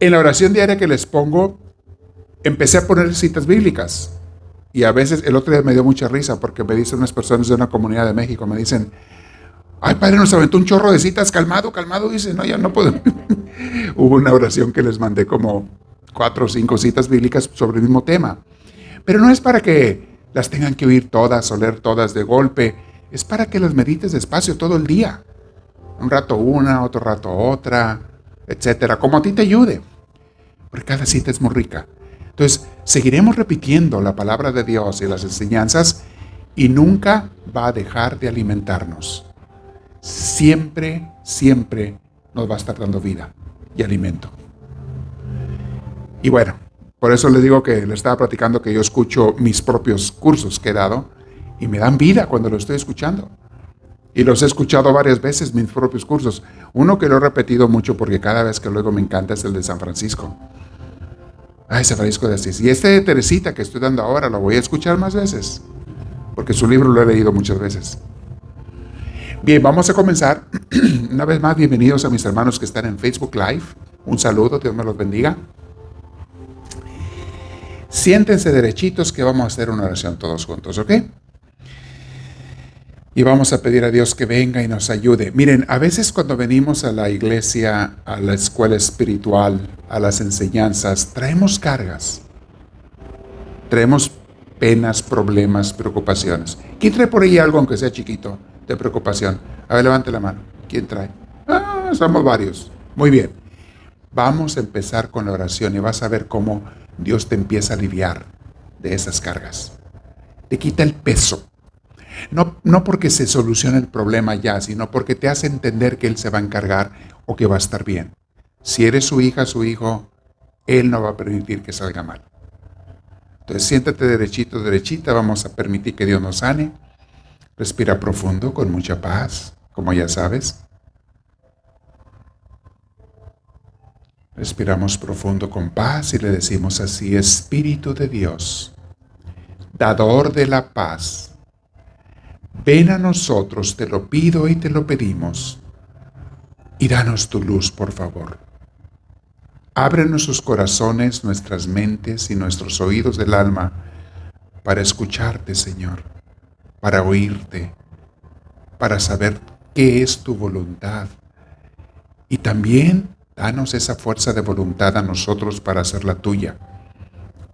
En la oración diaria que les pongo, empecé a poner citas bíblicas. Y a veces, el otro día me dio mucha risa porque me dicen unas personas de una comunidad de México, me dicen, ay, padre, nos aventó un chorro de citas, calmado, calmado. Dice, no, ya no puedo. Hubo una oración que les mandé como 4 o 5 citas bíblicas sobre el mismo tema. Pero no es para que las tengan que oír todas o leer todas de golpe. Es para que las medites despacio todo el día. Un rato una, otro rato otra, etcétera. Como a ti te ayude. Porque cada cita es muy rica. Entonces, seguiremos repitiendo la palabra de Dios y las enseñanzas y nunca va a dejar de alimentarnos. Siempre, siempre nos va a estar dando vida y alimento. Y bueno, por eso les digo que le estaba platicando que yo escucho mis propios cursos que he dado y me dan vida cuando los estoy escuchando. Y los he escuchado varias veces, mis propios cursos. Uno que lo he repetido mucho porque cada vez que luego me encanta es el de San Francisco. Ay, San Francisco de Asís. Y este de Teresita que estoy dando ahora lo voy a escuchar más veces, porque su libro lo he leído muchas veces. Bien, vamos a comenzar. Una vez más, bienvenidos a mis hermanos que están en Facebook Live. Un saludo, Dios me los bendiga. Siéntense derechitos que vamos a hacer una oración todos juntos, ¿ok? Y vamos a pedir a Dios que venga y nos ayude. Miren, a veces cuando venimos a la iglesia, a la escuela espiritual, a las enseñanzas, traemos cargas. Traemos penas, problemas, preocupaciones. ¿Quién trae por ahí algo, aunque sea chiquito, de preocupación? A ver, levante la mano. ¿Quién trae? Somos varios. Muy bien. Vamos a empezar con la oración y vas a ver cómo Dios te empieza a aliviar de esas cargas. Te quita el peso. No porque se solucione el problema ya, sino porque te hace entender que Él se va a encargar o que va a estar bien. Si eres su hija, su hijo, Él no va a permitir que salga mal. Entonces siéntate derechito, derechita, vamos a permitir que Dios nos sane. Respira profundo, con mucha paz, como ya sabes. Respiramos profundo con paz y le decimos así: Espíritu de Dios, dador de la paz, ven a nosotros, te lo pido y te lo pedimos, y danos tu luz, por favor. Abre nuestros corazones, nuestras mentes y nuestros oídos del alma para escucharte, Señor, para oírte, para saber qué es tu voluntad. Y también danos esa fuerza de voluntad a nosotros para hacer la tuya,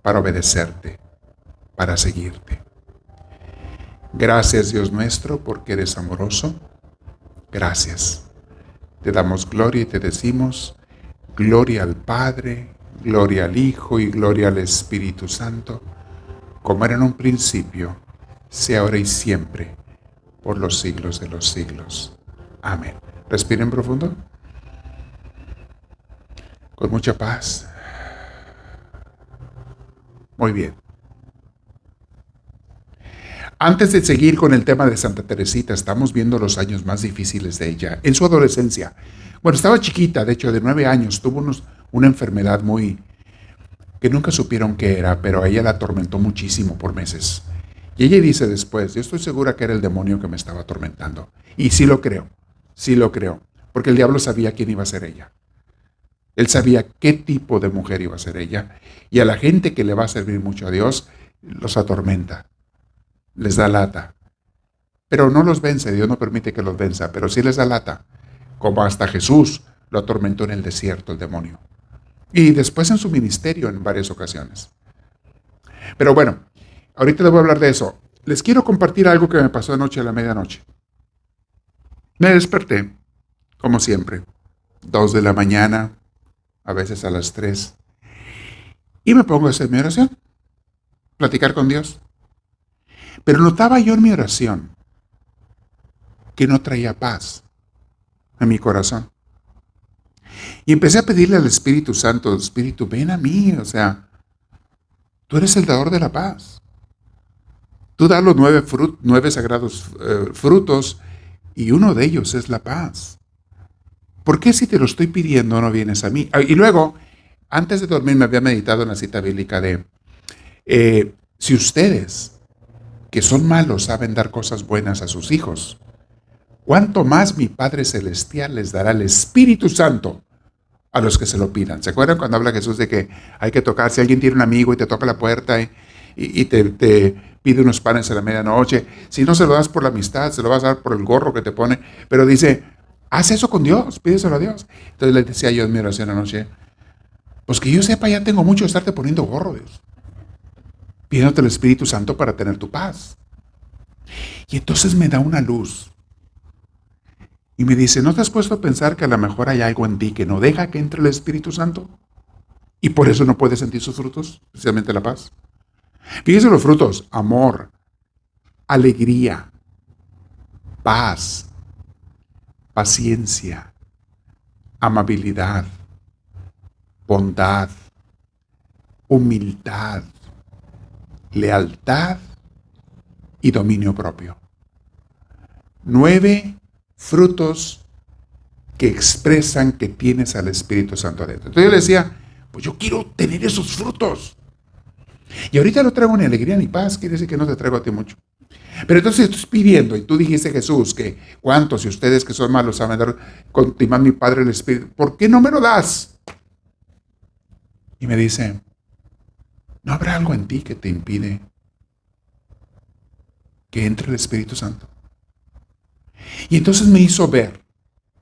para obedecerte, para seguirte. Gracias, Dios nuestro, porque eres amoroso. Gracias. Te damos gloria y te decimos: gloria al Padre, gloria al Hijo y gloria al Espíritu Santo, como era en un principio, sea ahora y siempre, por los siglos de los siglos. Amén. Respiren profundo. Con mucha paz. Muy bien. Antes de seguir con el tema de Santa Teresita, estamos viendo los años más difíciles de ella, en su adolescencia. Bueno, estaba chiquita, de hecho de 9 años, tuvo una enfermedad que nunca supieron qué era, pero a ella la atormentó muchísimo por meses. Y ella dice después: yo estoy segura que era el demonio que me estaba atormentando. Y sí lo creo, porque el diablo sabía quién iba a ser ella. Él sabía qué tipo de mujer iba a ser ella, y a la gente que le va a servir mucho a Dios, los atormenta. Les da lata, pero no los vence. Dios no permite que los venza, pero sí les da lata, como hasta Jesús lo atormentó en el desierto el demonio, y después en su ministerio en varias ocasiones. Pero bueno, ahorita les voy a hablar de eso. Les quiero compartir algo que me pasó anoche a la medianoche. Me desperté, como siempre, 2 de la mañana, a veces a las 3, y me pongo a hacer mi oración, platicar con Dios. Pero notaba yo en mi oración que no traía paz a mi corazón. Y empecé a pedirle al Espíritu Santo: Espíritu, ven a mí, o sea, tú eres el dador de la paz. Tú das los 9 sagrados frutos, y uno de ellos es la paz. ¿Por qué si te lo estoy pidiendo no vienes a mí? Y luego, antes de dormir, me había meditado en la cita bíblica de si ustedes, que son malos, saben dar cosas buenas a sus hijos, ¿cuánto más mi Padre Celestial les dará el Espíritu Santo a los que se lo pidan. ¿Se acuerdan cuando habla Jesús de que hay que tocar? Si alguien tiene un amigo y te toca la puerta y te pide unos panes a la medianoche, si no se lo das por la amistad, se lo vas a dar por el gorro que te pone, pero dice, haz eso con Dios, pídeselo a Dios. Entonces le decía yo en mi oración anoche, pues que yo sepa, ya tengo mucho de estarte poniendo gorro, Dios, pidiéndote el Espíritu Santo para tener tu paz. Y entonces me da una luz y me dice, ¿no te has puesto a pensar que a lo mejor hay algo en ti que no deja que entre el Espíritu Santo? Y por eso no puedes sentir sus frutos, especialmente la paz. Fíjese los frutos: amor, alegría, paz, paciencia, amabilidad, bondad, humildad, lealtad y dominio propio. 9 frutos que expresan que tienes al Espíritu Santo adentro. Entonces yo le decía, pues yo quiero tener esos frutos. Y ahorita no traigo ni alegría ni paz, quiere decir que no te traigo a ti mucho. Pero entonces estoy pidiendo, y tú dijiste, Jesús, que cuántos y ustedes que son malos saben dar con mi Padre el Espíritu, ¿por qué no me lo das? Y me dice, ¿no habrá algo en ti que te impide que entre el Espíritu Santo? Y entonces me hizo ver.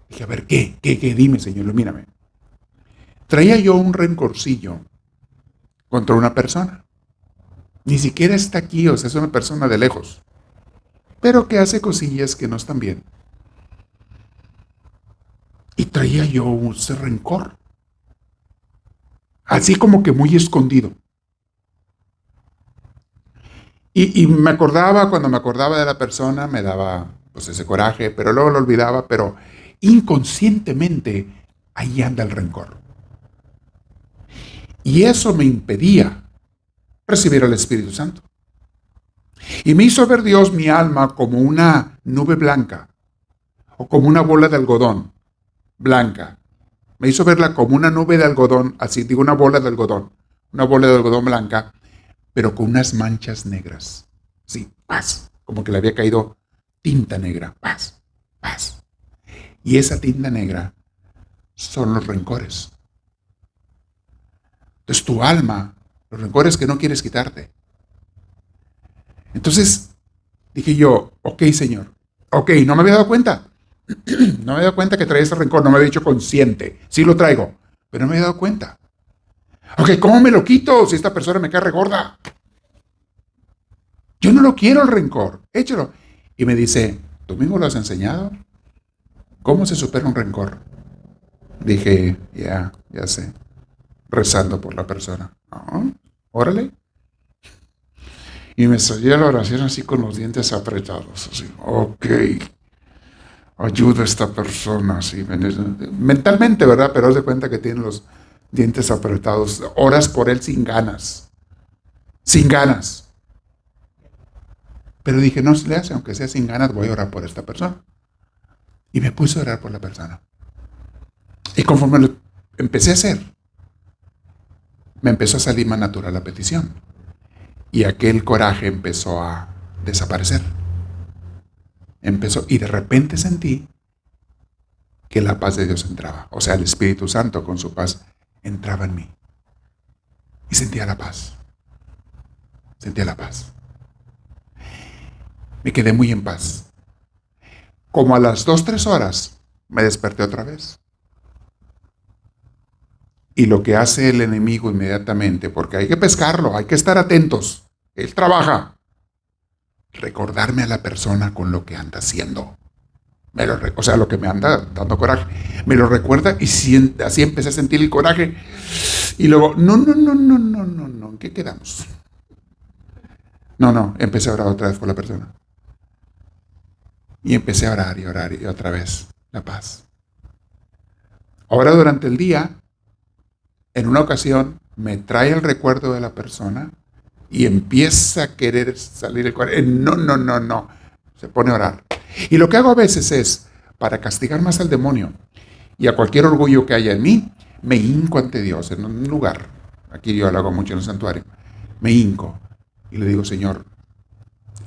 Dije, a ver, ¿qué? Dime, Señor, ilumíname. Traía yo un rencorcillo contra una persona. Ni siquiera está aquí, o sea, es una persona de lejos, pero que hace cosillas que no están bien. Y traía yo ese rencor, así como que muy escondido. Y me acordaba, cuando me acordaba de la persona, me daba pues ese coraje, pero luego lo olvidaba, pero inconscientemente ahí anda el rencor. Y eso me impedía recibir al Espíritu Santo. Y me hizo ver Dios mi alma como una nube blanca, o como una bola de algodón blanca. Me hizo verla como una nube de algodón, así digo, una bola de algodón blanca, pero con unas manchas negras. Sí, paz, como que le había caído tinta negra, paz. Y esa tinta negra son los rencores. Entonces tu alma, los rencores que no quieres quitarte. Entonces dije yo, ok, Señor, ok, no me había dado cuenta. No me había dado cuenta que traía ese rencor, no me había dicho consciente. Sí lo traigo, pero no me había dado cuenta. Ok, ¿cómo me lo quito si esta persona me cae regorda? Yo no lo quiero el rencor, échalo. Y me dice, ¿tú mismo lo has enseñado? ¿Cómo se supera un rencor? Dije, ya sé. Rezando por la persona. Órale. Y me salía la oración así con los dientes apretados. Así, ok. Ayuda a esta persona. Así, mentalmente, ¿verdad? Pero haz de cuenta que tiene los dientes apretados. Oras por él sin ganas. Sin ganas. Pero dije, no se le hace, aunque sea sin ganas, voy a orar por esta persona. Y me puse a orar por la persona. Y conforme lo empecé a hacer, me empezó a salir más natural la petición. Y aquel coraje empezó a desaparecer. Y de repente sentí que la paz de Dios entraba. O sea, el Espíritu Santo con su paz entraba en mí. Y sentía la paz. Me quedé muy en paz. Como a las 2-3 horas me desperté otra vez. Y lo que hace el enemigo inmediatamente, porque hay que pescarlo, hay que estar atentos. Él trabaja. Recordarme a la persona con lo que anda haciendo. O sea, lo que me anda dando coraje. Me lo recuerda y así empecé a sentir el coraje. Y luego, no, ¿en qué quedamos? No, empecé a orar otra vez por la persona. Y empecé a orar y otra vez la paz. Ahora durante el día, en una ocasión, me trae el recuerdo de la persona y empieza a querer salir el coraje. No. Se pone a orar. Y lo que hago a veces es, para castigar más al demonio y a cualquier orgullo que haya en mí, me hinco ante Dios en un lugar. Aquí yo lo hago mucho en el santuario. Me hinco y le digo, Señor,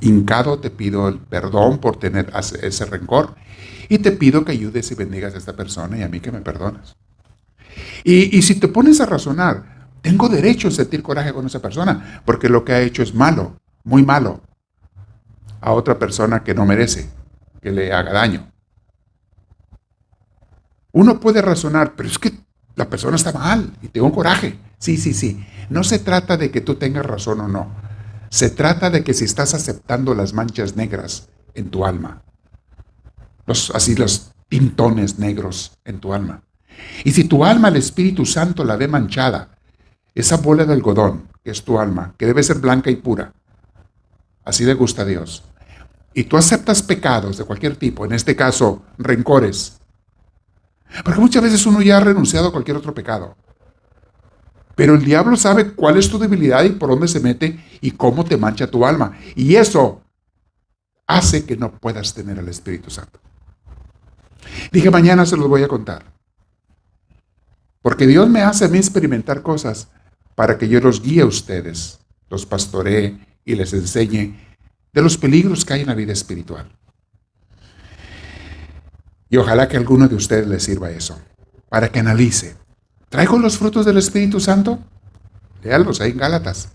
hincado te pido el perdón por tener ese rencor y te pido que ayudes y bendigas a esta persona y a mí que me perdones. Y si te pones a razonar, tengo derecho a sentir coraje con esa persona, porque lo que ha hecho es malo, muy malo, a otra persona que no merece que le haga daño. Uno puede razonar, pero es que la persona está mal y tengo coraje. Sí, sí, sí. No se trata de que tú tengas razón o no. Se trata de que si estás aceptando las manchas negras en tu alma, los tintones negros en tu alma. Y si tu alma, el Espíritu Santo, la ve manchada, esa bola de algodón, que es tu alma, que debe ser blanca y pura, así le gusta a Dios, y tú aceptas pecados de cualquier tipo, en este caso, rencores, porque muchas veces uno ya ha renunciado a cualquier otro pecado, pero el diablo sabe cuál es tu debilidad y por dónde se mete y cómo te mancha tu alma, y eso hace que no puedas tener al Espíritu Santo. Dije, mañana se los voy a contar. Porque Dios me hace a mí experimentar cosas para que yo los guíe a ustedes, los pastoree y les enseñe de los peligros que hay en la vida espiritual. Y ojalá que a alguno de ustedes les sirva eso, para que analice. ¿Traigo los frutos del Espíritu Santo? Léalos ahí en Gálatas.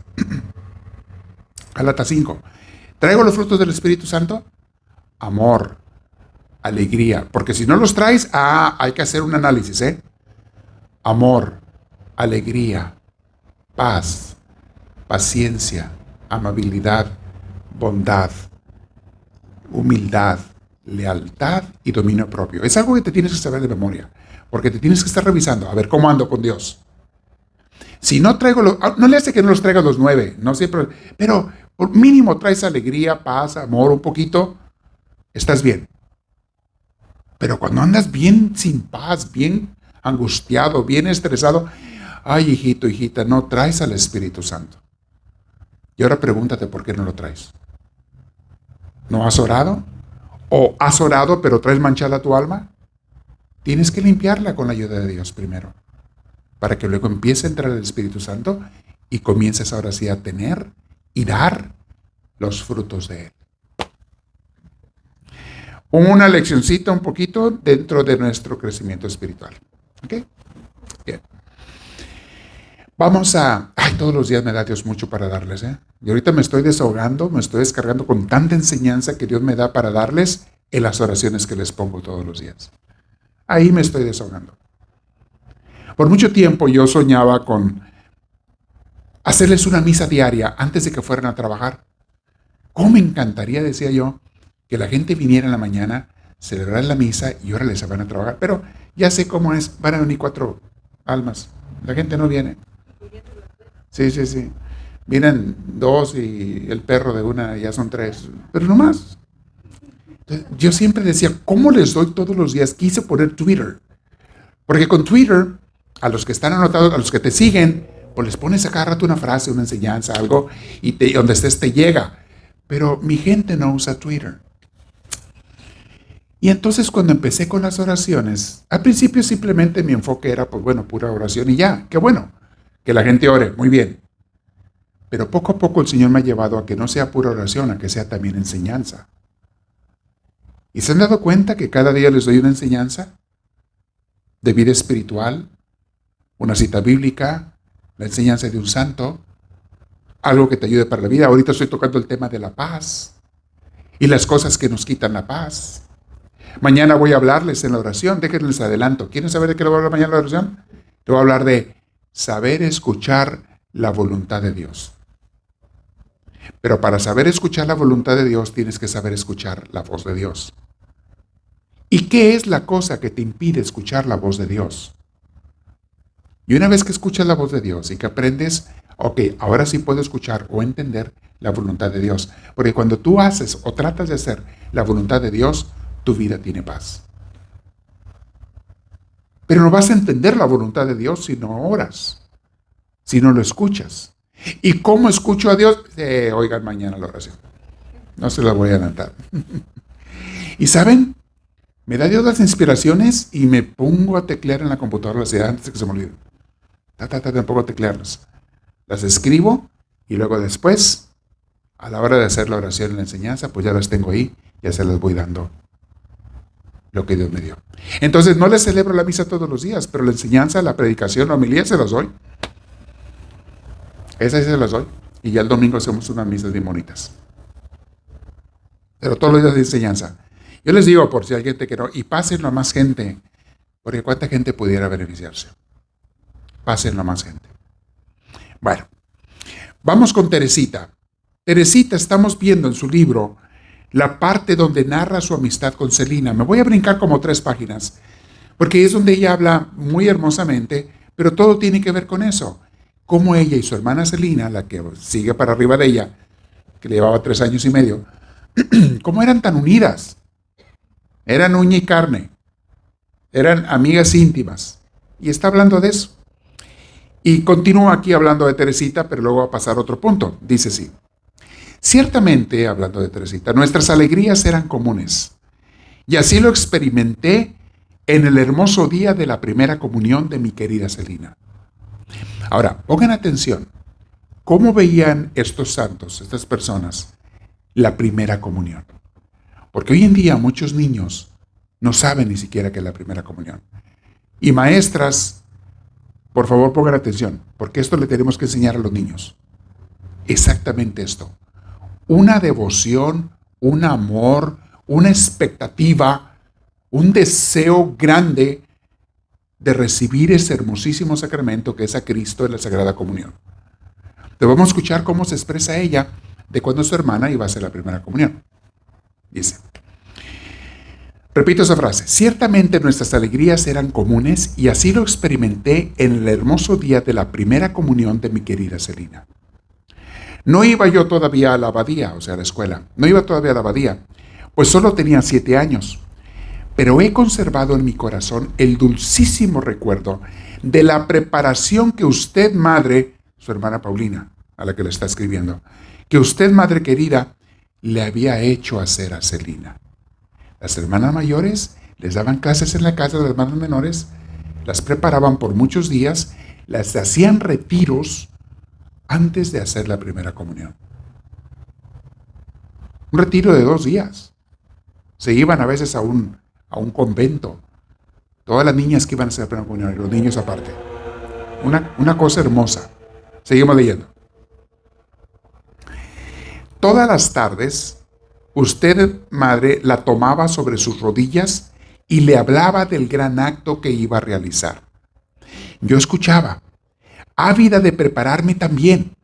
Gálatas 5. ¿Traigo los frutos del Espíritu Santo? Amor, alegría. Porque si no los traes, hay que hacer un análisis, Amor, alegría, paz, paciencia, amabilidad, bondad, humildad, lealtad y dominio propio. Es algo que te tienes que saber de memoria, porque te tienes que estar revisando, a ver cómo ando con Dios. Si no traigo, no le hace que no los traiga los 9, no siempre, pero por mínimo traes alegría, paz, amor, un poquito, estás bien. Pero cuando andas bien sin paz, bien angustiado, bien estresado, ay, hijito, hijita, no traes al Espíritu Santo. Y ahora pregúntate por qué no lo traes. ¿No has orado? ¿O has orado pero traes manchada tu alma? Tienes que limpiarla con la ayuda de Dios primero, para que luego empiece a entrar el Espíritu Santo y comiences ahora sí a tener y dar los frutos de Él. Una leccioncita un poquito dentro de nuestro crecimiento espiritual. ¿Ok? Bien. Vamos a... Ay, todos los días me da Dios mucho para darles, Y ahorita me estoy desahogando, me estoy descargando con tanta enseñanza que Dios me da para darles en las oraciones que les pongo todos los días. Ahí me estoy desahogando. Por mucho tiempo yo soñaba con hacerles una misa diaria antes de que fueran a trabajar. ¿Cómo me encantaría, decía yo, que la gente viniera en la mañana, celebrar la misa y ahora les van a trabajar? Pero ya sé cómo es, van a venir 4 almas. La gente no viene. Sí, sí, sí. Vienen 2 y el perro de una ya son 3. Pero no más. Entonces, yo siempre decía, ¿cómo les doy todos los días? Quise poner Twitter. Porque con Twitter, a los que están anotados, a los que te siguen, pues les pones a cada rato una frase, una enseñanza, algo, y donde estés te llega. Pero mi gente no usa Twitter. Y entonces cuando empecé con las oraciones, al principio simplemente mi enfoque era, pues bueno, pura oración y ya, qué bueno, que la gente ore, muy bien. Pero poco a poco el Señor me ha llevado a que no sea pura oración, a que sea también enseñanza. ¿Y se han dado cuenta que cada día les doy una enseñanza de vida espiritual, una cita bíblica, la enseñanza de un santo, algo que te ayude para la vida? Ahorita estoy tocando el tema de la paz y las cosas que nos quitan la paz. Mañana voy a hablarles en la oración, déjenles adelanto. ¿Quieren saber de qué le voy a hablar mañana en la oración? Le voy a hablar de saber escuchar la voluntad de Dios. Pero para saber escuchar la voluntad de Dios, tienes que saber escuchar la voz de Dios. ¿Y qué es la cosa que te impide escuchar la voz de Dios? Y una vez que escuchas la voz de Dios y que aprendes, ok, ahora sí puedo escuchar o entender la voluntad de Dios. Porque cuando tú haces o tratas de hacer la voluntad de Dios, tu vida tiene paz. Pero no vas a entender la voluntad de Dios si no oras, si no lo escuchas. ¿Y cómo escucho a Dios? Oigan mañana la oración. No se la voy a adelantar. Y ¿saben? Me da Dios las inspiraciones y me pongo a teclear en la computadora las ideas antes de que se me olviden. Tampoco a teclearlas. Las escribo y luego después, a la hora de hacer la oración y la enseñanza, pues ya las tengo ahí, ya se las voy dando. lo que Dios me dio. Entonces no le celebro la misa todos los días, pero la enseñanza, la predicación, la homilía se las doy. Esas sí se las doy. Y ya el domingo hacemos unas misas bien bonitas. Pero todos los días de enseñanza. Yo les digo, por si hay gente que no, y pásenlo a más gente, porque cuánta gente pudiera beneficiarse. Pásenlo a más gente. Bueno, vamos con Teresita. Teresita, estamos viendo en su libro la parte donde narra su amistad con Celina. Me voy a brincar como 3 páginas, porque es donde ella habla muy hermosamente, pero todo tiene que ver con eso. Cómo ella y su hermana Celina, la que sigue para arriba de ella, que le llevaba 3 años y medio, cómo eran tan unidas. Eran uña y carne. Eran amigas íntimas. Y está hablando de eso. Y continúa aquí hablando de Teresita, pero luego va a pasar a otro punto. Dice así. Ciertamente, hablando de Teresita, nuestras alegrías eran comunes. Y así lo experimenté en el hermoso día de la primera comunión de mi querida Celina. Ahora, pongan atención. ¿Cómo veían estos santos, estas personas, la primera comunión? Porque hoy en día muchos niños no saben ni siquiera qué es la primera comunión. Y maestras, por favor pongan atención, porque esto le tenemos que enseñar a los niños. Exactamente esto. Una devoción, un amor, una expectativa, un deseo grande de recibir ese hermosísimo sacramento que es a Cristo en la Sagrada Comunión. Entonces vamos a escuchar cómo se expresa ella de cuando su hermana iba a hacer la primera comunión. Dice, repito esa frase, ciertamente nuestras alegrías eran comunes y así lo experimenté en el hermoso día de la primera comunión de mi querida Celina. No iba yo todavía a la abadía, o sea, a la escuela, no iba todavía a la abadía, pues solo tenía 7 años, pero he conservado en mi corazón el dulcísimo recuerdo de la preparación que usted, madre, su hermana Paulina, a la que le está escribiendo, que usted, madre querida, le había hecho hacer a Celina. Las hermanas mayores les daban clases en la casa de las hermanas menores, las preparaban por muchos días, las hacían retiros antes de hacer la primera comunión. Un retiro de 2 días. Se iban a veces a un convento. Todas las niñas que iban a hacer la primera comunión, y los niños aparte. Una cosa hermosa. Seguimos leyendo. Todas las tardes, usted, madre, la tomaba sobre sus rodillas y le hablaba del gran acto que iba a realizar. Yo escuchaba, ávida de prepararme también,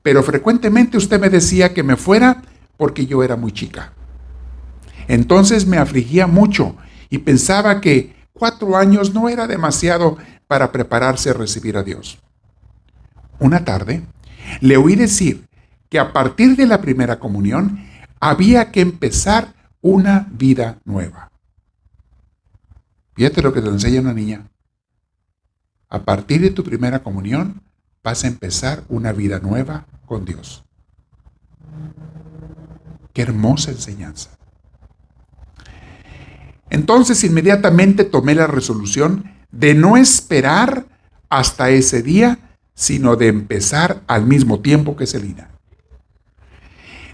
pero frecuentemente usted me decía que me fuera porque yo era muy chica. Entonces me afligía mucho y pensaba que 4 años no era demasiado para prepararse a recibir a Dios. Una tarde, le oí decir que a partir de la primera comunión había que empezar una vida nueva. Fíjate lo que te enseña una niña. A partir de tu primera comunión vas a empezar una vida nueva con Dios. Qué hermosa enseñanza. Entonces inmediatamente tomé la resolución de no esperar hasta ese día, sino de empezar al mismo tiempo que Celina.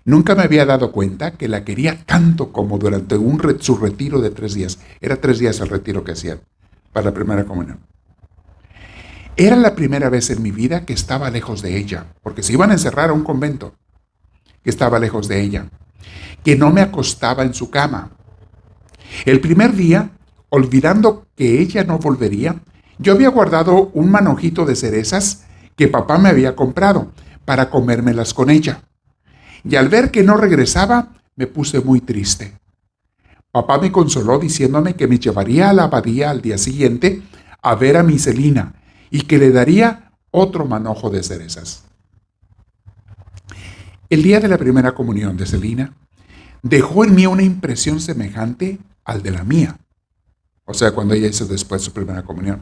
Nunca me había dado cuenta que la quería tanto como durante su retiro de 3 días. Era 3 días el retiro que hacían para la primera comunión. Era la primera vez en mi vida que estaba lejos de ella, porque se iban a encerrar a un convento, que estaba lejos de ella, que no me acostaba en su cama. El primer día, olvidando que ella no volvería, yo había guardado un manojito de cerezas que papá me había comprado para comérmelas con ella. Y al ver que no regresaba, me puse muy triste. Papá me consoló diciéndome que me llevaría a la abadía al día siguiente a ver a mi Celina y que le daría otro manojo de cerezas. El día de la primera comunión de Celina dejó en mí una impresión semejante al de la mía. O sea, cuando ella hizo después su primera comunión.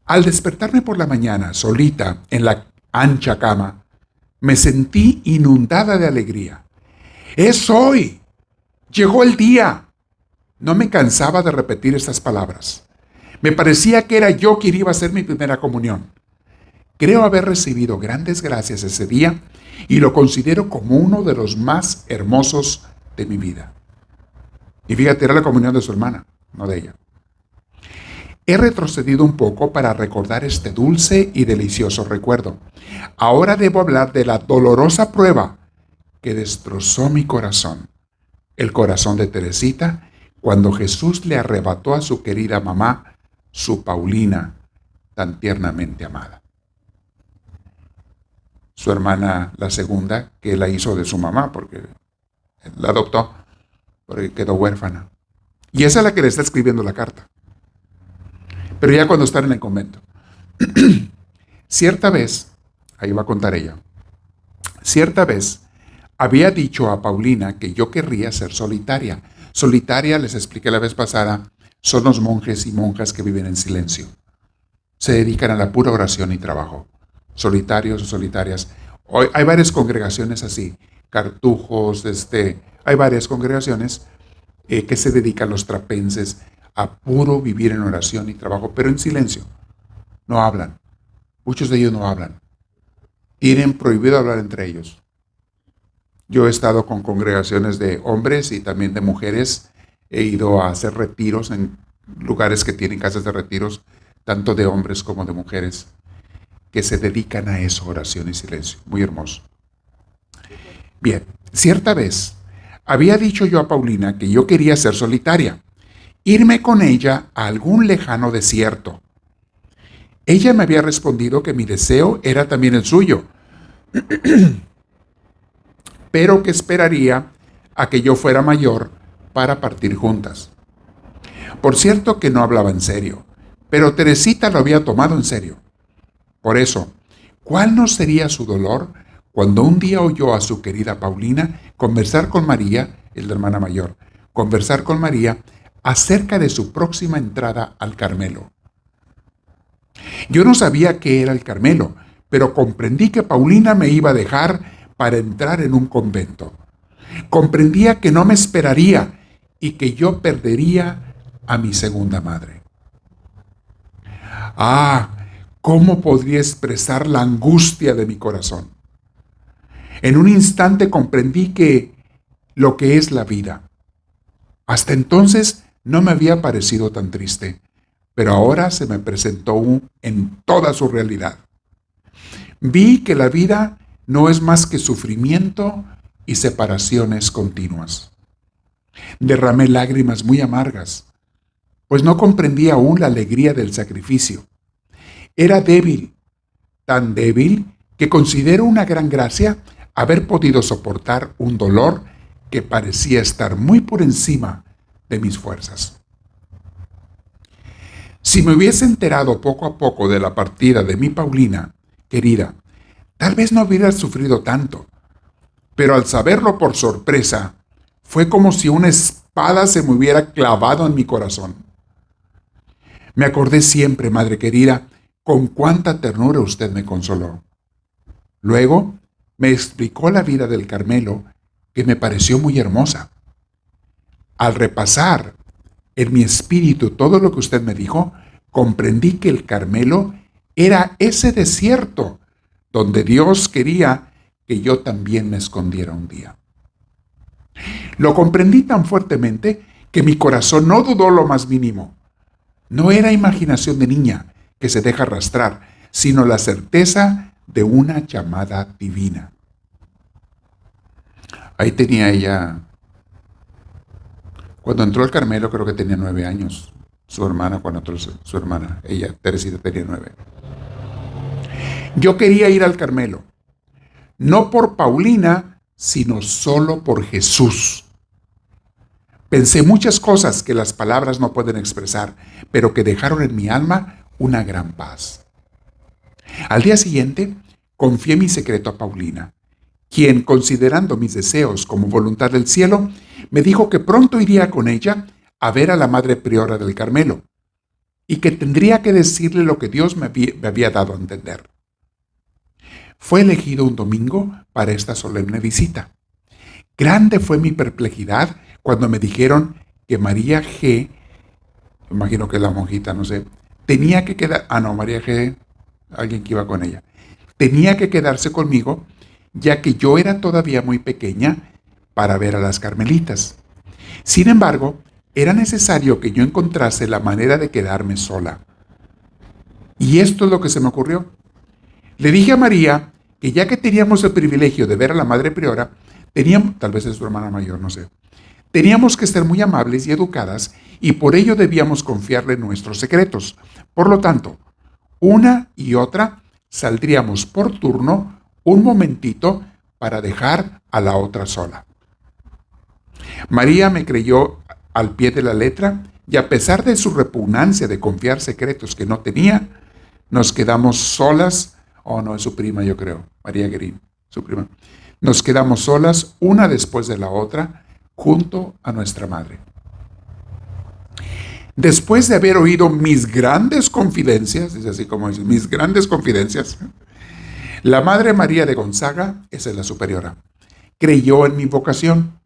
Al despertarme por la mañana, solita, en la ancha cama, me sentí inundada de alegría. ¡Es hoy! ¡Llegó el día! No me cansaba de repetir estas palabras. Me parecía que era yo quien iba a hacer mi primera comunión. Creo haber recibido grandes gracias ese día y lo considero como uno de los más hermosos de mi vida. Y fíjate, era la comunión de su hermana, no de ella. He retrocedido un poco para recordar este dulce y delicioso recuerdo. Ahora debo hablar de la dolorosa prueba que destrozó mi corazón, el corazón de Teresita, cuando Jesús le arrebató a su querida mamá, su Paulina, tan tiernamente amada. Su hermana, la segunda, que la hizo de su mamá, porque la adoptó, porque quedó huérfana. Y esa es la que le está escribiendo la carta. Pero ya cuando están en el convento. Cierta vez, ahí va a contar ella, cierta vez había dicho a Paulina que yo querría ser solitaria. Solitaria, les expliqué la vez pasada, son los monjes y monjas que viven en silencio. Se dedican a la pura oración y trabajo. Solitarios o solitarias. Hoy hay varias congregaciones así, cartujos, hay varias congregaciones que se dedican los trapenses a puro vivir en oración y trabajo, pero en silencio. No hablan. Muchos de ellos no hablan. Tienen prohibido hablar entre ellos. Yo he estado con congregaciones de hombres y también de mujeres. He ido a hacer retiros en lugares que tienen casas de retiros, tanto de hombres como de mujeres, que se dedican a eso, oración y silencio. Muy hermoso. Bien, cierta vez había dicho yo a Paulina que yo quería ser solitaria, irme con ella a algún lejano desierto. Ella me había respondido que mi deseo era también el suyo, pero que esperaría a que yo fuera mayor para partir juntas. Por cierto que no hablaba en serio, pero Teresita lo había tomado en serio. Por eso, ¿cuál no sería su dolor cuando un día oyó a su querida Paulina conversar con María, es la hermana mayor, conversar con María acerca de su próxima entrada al Carmelo? Yo no sabía qué era el Carmelo, pero comprendí que Paulina me iba a dejar para entrar en un convento. Comprendía que no me esperaría y que yo perdería a mi segunda madre. Ah, ¿cómo podría expresar la angustia de mi corazón? En un instante comprendí que lo que es la vida. Hasta entonces no me había parecido tan triste, pero ahora se me presentó en toda su realidad. Vi que la vida no es más que sufrimiento y separaciones continuas. Derramé lágrimas muy amargas, pues no comprendía aún la alegría del sacrificio. Era débil, tan débil que considero una gran gracia haber podido soportar un dolor que parecía estar muy por encima de mis fuerzas. Si me hubiese enterado poco a poco de la partida de mi Paulina, querida, tal vez no hubiera sufrido tanto, pero al saberlo por sorpresa, fue como si una espada se me hubiera clavado en mi corazón. Me acordé siempre, madre querida, con cuánta ternura usted me consoló. Luego me explicó la vida del Carmelo, que me pareció muy hermosa. Al repasar en mi espíritu todo lo que usted me dijo, comprendí que el Carmelo era ese desierto donde Dios quería que yo también me escondiera un día. Lo comprendí tan fuertemente que mi corazón no dudó lo más mínimo. No era imaginación de niña que se deja arrastrar, sino la certeza de una llamada divina. Ahí tenía ella, cuando entró al Carmelo creo que tenía 9 años, su hermana cuando entró su hermana, ella, Teresita, tenía 9. Yo quería ir al Carmelo, no por Paulina, sino solo por Jesús. Pensé muchas cosas que las palabras no pueden expresar, pero que dejaron en mi alma una gran paz. Al día siguiente, confié mi secreto a Paulina, quien, considerando mis deseos como voluntad del cielo, me dijo que pronto iría con ella a ver a la madre priora del Carmelo, y que tendría que decirle lo que Dios me había dado a entender. Fue elegido un domingo para esta solemne visita. Grande fue mi perplejidad cuando me dijeron que María G., imagino que es la monjita, no sé, tenía que quedar, María G., alguien que iba con ella, tenía que quedarse conmigo, ya que yo era todavía muy pequeña para ver a las carmelitas. Sin embargo, era necesario que yo encontrase la manera de quedarme sola. Y esto es lo que se me ocurrió. Le dije a María que ya que teníamos el privilegio de ver a la Madre Priora, tal vez es su hermana mayor, no sé, teníamos que ser muy amables y educadas y por ello debíamos confiarle nuestros secretos. Por lo tanto, una y otra saldríamos por turno un momentito para dejar a la otra sola. María me creyó al pie de la letra y a pesar de su repugnancia de confiar secretos que no tenía, nos quedamos solas. Oh, no, es su prima, yo creo. María Guerín, su prima. Nos quedamos solas, una después de la otra, junto a nuestra madre. Después de haber oído mis grandes confidencias, es así como dice, mis grandes confidencias, la Madre María de Gonzaga, esa es la superiora, creyó en mi vocación,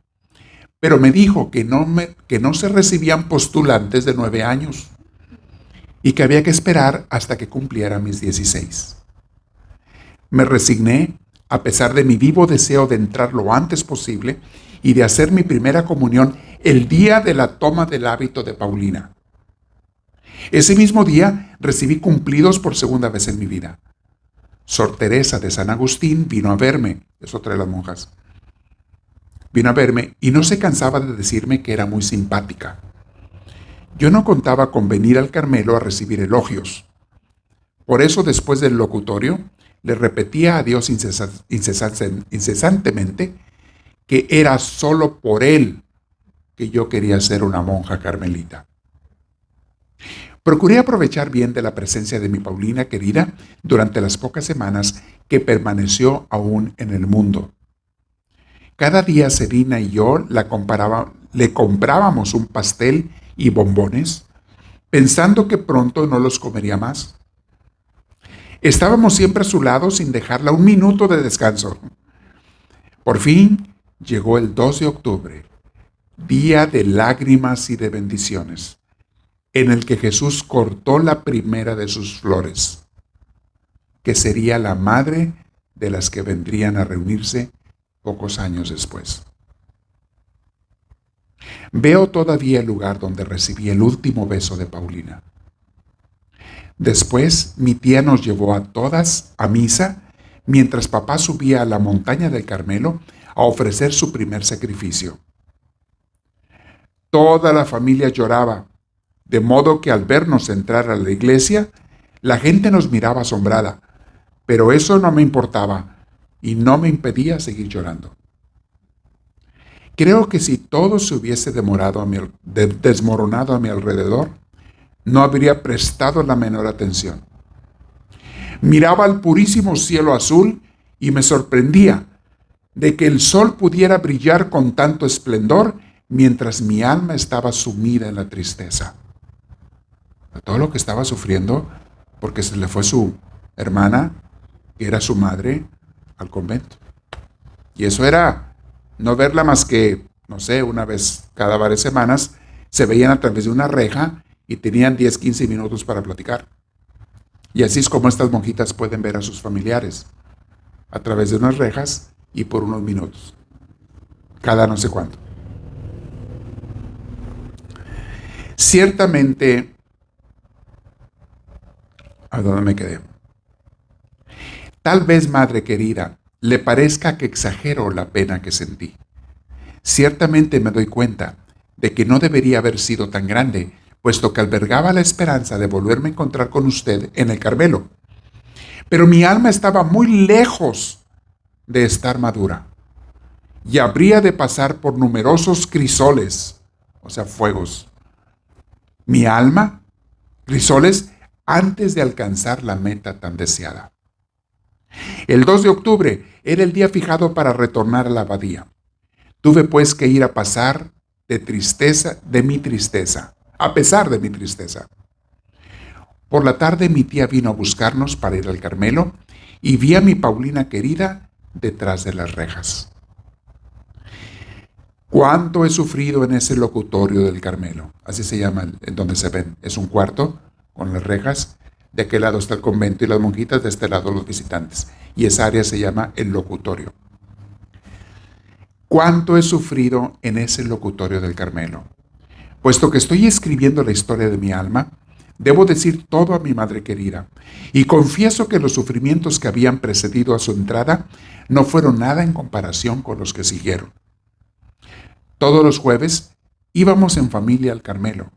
pero me dijo que no se recibían postulantes de 9 años y que había que esperar hasta que cumpliera mis 16. Me resigné a pesar de mi vivo deseo de entrar lo antes posible y de hacer mi primera comunión el día de la toma del hábito de Paulina. Ese mismo día recibí cumplidos por segunda vez en mi vida. Sor Teresa de San Agustín vino a verme, es otra de las monjas. Vino a verme y no se cansaba de decirme que era muy simpática. Yo no contaba con venir al Carmelo a recibir elogios. Por eso, después del locutorio, le repetía a Dios incesantemente que era solo por Él que yo quería ser una monja carmelita. Procuré aprovechar bien de la presencia de mi Paulina querida durante las pocas semanas que permaneció aún en el mundo. Cada día Serina y yo le comprábamos un pastel y bombones, pensando que pronto no los comería más. Estábamos siempre a su lado sin dejarla un minuto de descanso. Por fin llegó el 2 de octubre, día de lágrimas y de bendiciones, en el que Jesús cortó la primera de sus flores, que sería la madre de las que vendrían a reunirse pocos años después. Veo todavía el lugar donde recibí el último beso de Paulina. Después mi tía nos llevó a todas a misa mientras papá subía a la montaña del Carmelo a ofrecer su primer sacrificio. Toda la familia lloraba, de modo que al vernos entrar a la iglesia, la gente nos miraba asombrada, pero eso no me importaba y no me impedía seguir llorando. Creo que si todo se hubiese desmoronado a mi alrededor, no habría prestado la menor atención. Miraba al purísimo cielo azul y me sorprendía de que el sol pudiera brillar con tanto esplendor mientras mi alma estaba sumida en la tristeza. Todo lo que estaba sufriendo porque se le fue su hermana, que era su madre, al convento. Y eso era no verla más que, no sé, una vez cada varias semanas, se veían a través de una reja y tenían 10, 15 minutos para platicar. Y así es como estas monjitas pueden ver a sus familiares, a través de unas rejas y por unos minutos, cada no sé cuánto. Ciertamente, ¿a dónde me quedé? Tal vez, madre querida, le parezca que exagero la pena que sentí. Ciertamente me doy cuenta de que no debería haber sido tan grande, puesto que albergaba la esperanza de volverme a encontrar con usted en el Carmelo. Pero mi alma estaba muy lejos de estar madura y habría de pasar por numerosos crisoles, o sea, fuegos. Mi alma, crisoles, antes de alcanzar la meta tan deseada. El 2 de octubre era el día fijado para retornar a la abadía. Tuve pues que ir a pasar a pesar de mi tristeza. Por la tarde mi tía vino a buscarnos para ir al Carmelo y vi a mi Paulina querida detrás de las rejas. ¿Cuánto he sufrido en ese locutorio del Carmelo? Así se llama, en donde se ven. Es un cuarto con las rejas. De aquel lado está el convento y las monjitas, de este lado los visitantes. Y esa área se llama el locutorio. cuánto he sufrido en ese locutorio del Carmelo. Puesto que estoy escribiendo la historia de mi alma, debo decir todo a mi madre querida, y confieso que los sufrimientos que habían precedido a su entrada no fueron nada en comparación con los que siguieron. Todos los jueves íbamos en familia al Carmelo.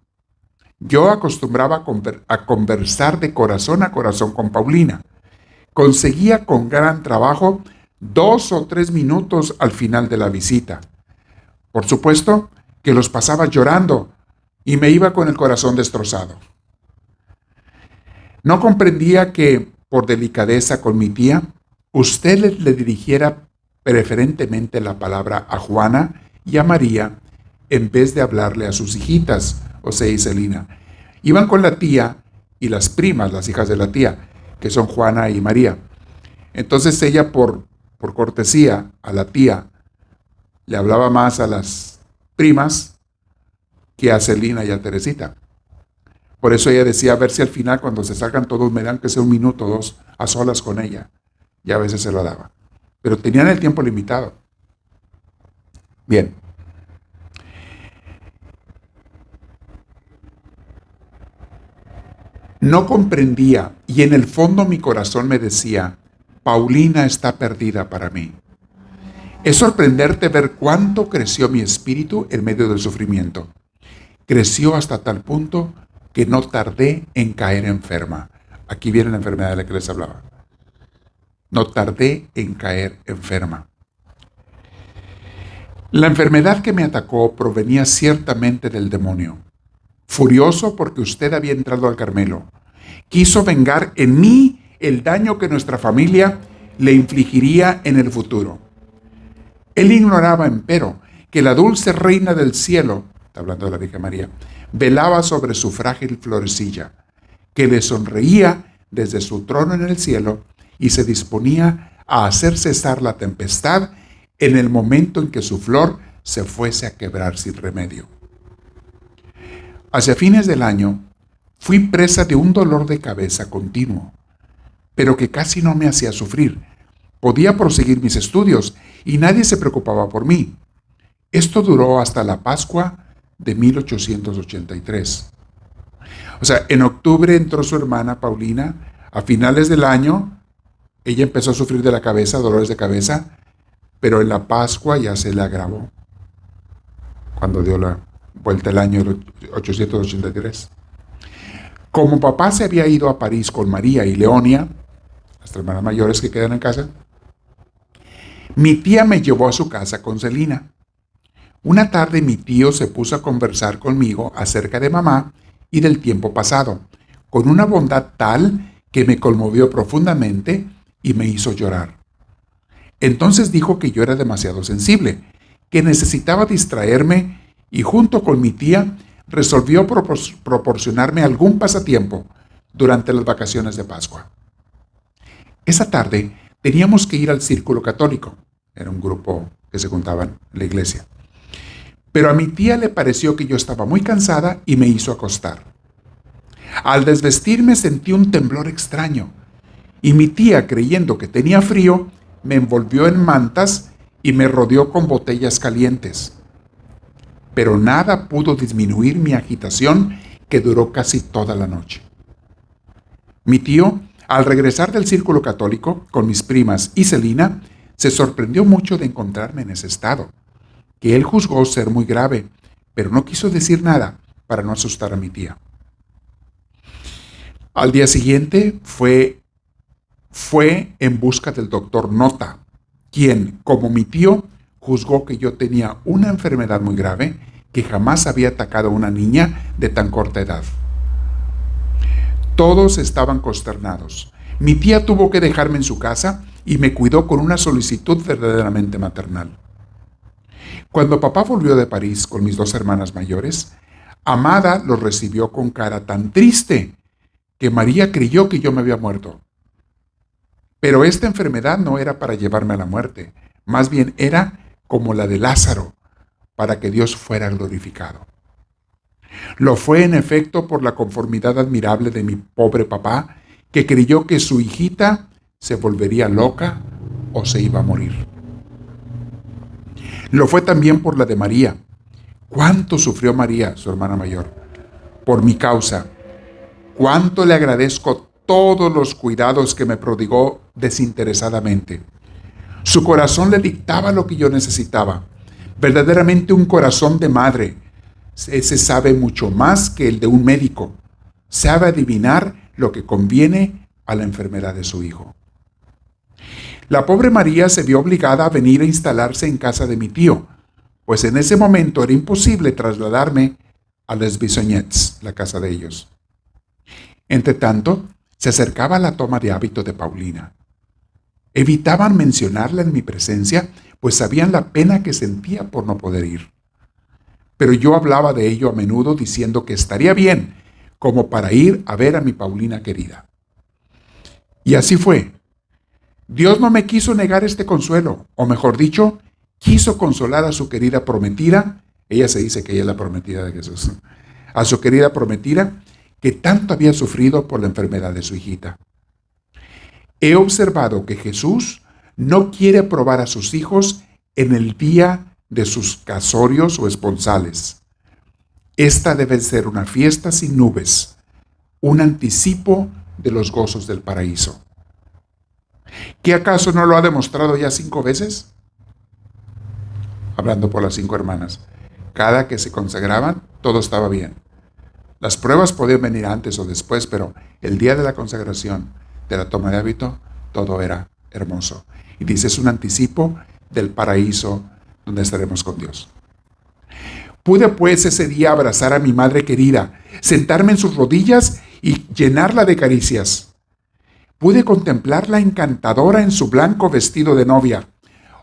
Yo acostumbraba a conversar de corazón a corazón con Paulina. Conseguía con gran trabajo 2 o 3 minutos al final de la visita. Por supuesto que los pasaba llorando y me iba con el corazón destrozado. No comprendía que, por delicadeza con mi tía, usted le dirigiera preferentemente la palabra a Juana y a María en vez de hablarle a sus hijitas, José y Celina. Iban con la tía y las primas, las hijas de la tía, que son Juana y María. Entonces ella, por cortesía a la tía, le hablaba más a las primas que a Celina y a Teresita. Por eso ella decía, a ver si al final, cuando se salgan todos, me dan que sea 1 minuto o 2 a solas con ella. Y a veces se lo daba. Pero tenían el tiempo limitado. Bien. No comprendía y en el fondo mi corazón me decía, Paulina está perdida para mí. Es sorprenderte ver cuánto creció mi espíritu en medio del sufrimiento. Creció hasta tal punto que no tardé en caer enferma. Aquí viene la enfermedad de la que les hablaba. No tardé en caer enferma. La enfermedad que me atacó provenía ciertamente del demonio. Furioso porque usted había entrado al Carmelo, quiso vengar en mí el daño que nuestra familia le infligiría en el futuro. Él ignoraba, empero, que la dulce reina del cielo, está hablando de la Virgen María, velaba sobre su frágil florecilla, que le sonreía desde su trono en el cielo y se disponía a hacer cesar la tempestad en el momento en que su flor se fuese a quebrar sin remedio. Hacia fines del año, fui presa de un dolor de cabeza continuo, pero que casi no me hacía sufrir. Podía proseguir mis estudios y nadie se preocupaba por mí. Esto duró hasta la Pascua de 1883. O sea, en octubre entró su hermana Paulina. A finales del año, ella empezó a sufrir de la cabeza, dolores de cabeza, pero en la Pascua ya se le agravó, cuando dio la vuelta el año 1883. Como papá se había ido a París con María y Leonia, las hermanas mayores que quedan en casa, mi tía me llevó a su casa con Celina. Una tarde mi tío se puso a conversar conmigo acerca de mamá y del tiempo pasado, con una bondad tal que me conmovió profundamente y me hizo llorar. Entonces dijo que yo era demasiado sensible, que necesitaba distraerme y junto con mi tía resolvió proporcionarme algún pasatiempo durante las vacaciones de Pascua. Esa tarde teníamos que ir al Círculo Católico. Era un grupo que se juntaban en la iglesia. Pero a mi tía le pareció que yo estaba muy cansada y me hizo acostar. Al desvestirme sentí un temblor extraño y mi tía, creyendo que tenía frío, me envolvió en mantas y me rodeó con botellas calientes. Pero nada pudo disminuir mi agitación, que duró casi toda la noche. Mi tío, al regresar del Círculo Católico con mis primas y Celina, se sorprendió mucho de encontrarme en ese estado, que él juzgó ser muy grave, pero no quiso decir nada para no asustar a mi tía. Al día siguiente fue en busca del doctor Nota, quien, como mi tío, juzgó que yo tenía una enfermedad muy grave que jamás había atacado a una niña de tan corta edad. Todos estaban consternados. Mi tía tuvo que dejarme en su casa y me cuidó con una solicitud verdaderamente maternal. Cuando papá volvió de París con mis 2 hermanas mayores, Amada los recibió con cara tan triste que María creyó que yo me había muerto. Pero esta enfermedad no era para llevarme a la muerte, más bien era como la de Lázaro, para que Dios fuera glorificado. Lo fue en efecto por la conformidad admirable de mi pobre papá, que creyó que su hijita se volvería loca o se iba a morir. Lo fue también por la de María. ¿Cuánto sufrió María, su hermana mayor, por mi causa? ¿Cuánto le agradezco todos los cuidados que me prodigó desinteresadamente? Su corazón le dictaba lo que yo necesitaba. Verdaderamente un corazón de madre. Ese sabe mucho más que el de un médico. Sabe adivinar lo que conviene a la enfermedad de su hijo. La pobre María se vio obligada a venir a instalarse en casa de mi tío, pues en ese momento era imposible trasladarme a Les Bissognets, la casa de ellos. Entre tanto, se acercaba la toma de hábito de Paulina. Evitaban mencionarla en mi presencia, pues sabían la pena que sentía por no poder ir. Pero yo hablaba de ello a menudo diciendo que estaría bien, como para ir a ver a mi Paulina querida. Y así fue. Dios no me quiso negar este consuelo, o mejor dicho, quiso consolar a su querida prometida, ella se dice que ella es la prometida de Jesús, a su querida prometida, que tanto había sufrido por la enfermedad de su hijita. He observado que Jesús no quiere probar a sus hijos en el día de sus casorios o esponsales. Esta debe ser una fiesta sin nubes, un anticipo de los gozos del paraíso. ¿Qué acaso no lo ha demostrado ya 5 veces? Hablando por las 5 hermanas. Cada que se consagraban, todo estaba bien. Las pruebas podían venir antes o después, pero el día de la consagración, de la toma de hábito, todo era hermoso. Y dice, es un anticipo del paraíso donde estaremos con Dios. Pude pues ese día abrazar a mi madre querida, sentarme en sus rodillas y llenarla de caricias. Pude contemplarla encantadora en su blanco vestido de novia,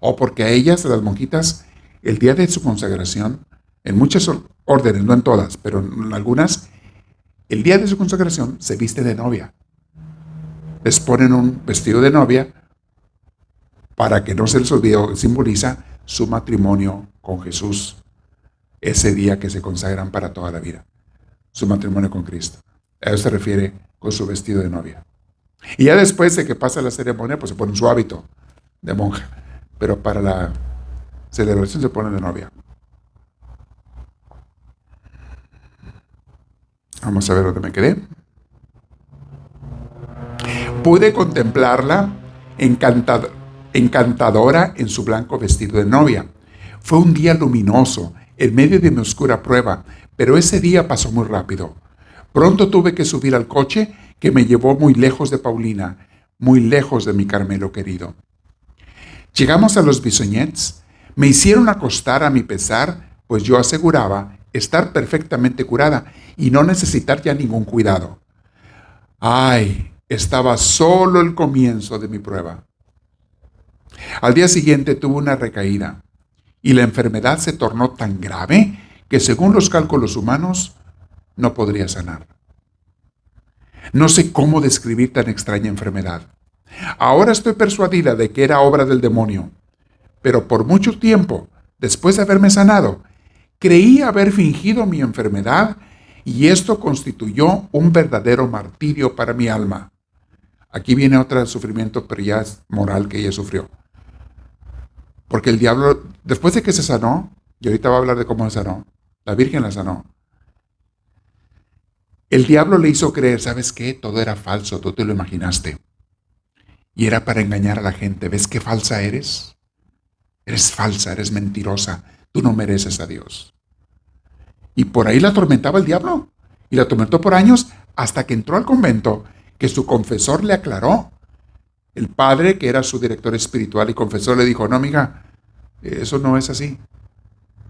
o porque a ellas, a las monjitas, el día de su consagración, en muchas órdenes, no en todas, pero en algunas, el día de su consagración se viste de novia. Les ponen un vestido de novia para que no se les olvide, simboliza su matrimonio con Jesús, ese día que se consagran para toda la vida, su matrimonio con Cristo. A eso se refiere con su vestido de novia. Y ya después de que pasa la ceremonia, pues se ponen su hábito de monja, pero para la celebración se ponen de novia. Vamos a ver dónde me quedé. Pude contemplarla encantadora en su blanco vestido de novia. Fue un día luminoso, en medio de mi oscura prueba, pero ese día pasó muy rápido. Pronto tuve que subir al coche que me llevó muy lejos de Paulina, muy lejos de mi Carmelo querido. Llegamos a los Bissognets. Me hicieron acostar a mi pesar, pues yo aseguraba estar perfectamente curada y no necesitar ya ningún cuidado. ¡Ay! Estaba solo el comienzo de mi prueba. Al día siguiente tuve una recaída y la enfermedad se tornó tan grave que según los cálculos humanos no podría sanar. No sé cómo describir tan extraña enfermedad. Ahora estoy persuadida de que era obra del demonio, pero por mucho tiempo, después de haberme sanado, creí haber fingido mi enfermedad y esto constituyó un verdadero martirio para mi alma. Aquí viene otro sufrimiento, pero ya es moral que ella sufrió. Porque el diablo, después de que se sanó, y ahorita va a hablar de cómo se sanó, la Virgen la sanó, el diablo le hizo creer, ¿sabes qué? Todo era falso, tú te lo imaginaste. Y era para engañar a la gente. ¿Ves qué falsa eres? Eres falsa, eres mentirosa, tú no mereces a Dios. Y por ahí la atormentaba el diablo. Y la atormentó por años hasta que entró al convento, que su confesor le aclaró. El padre, que era su director espiritual y confesor, le dijo, no, amiga, eso no es así.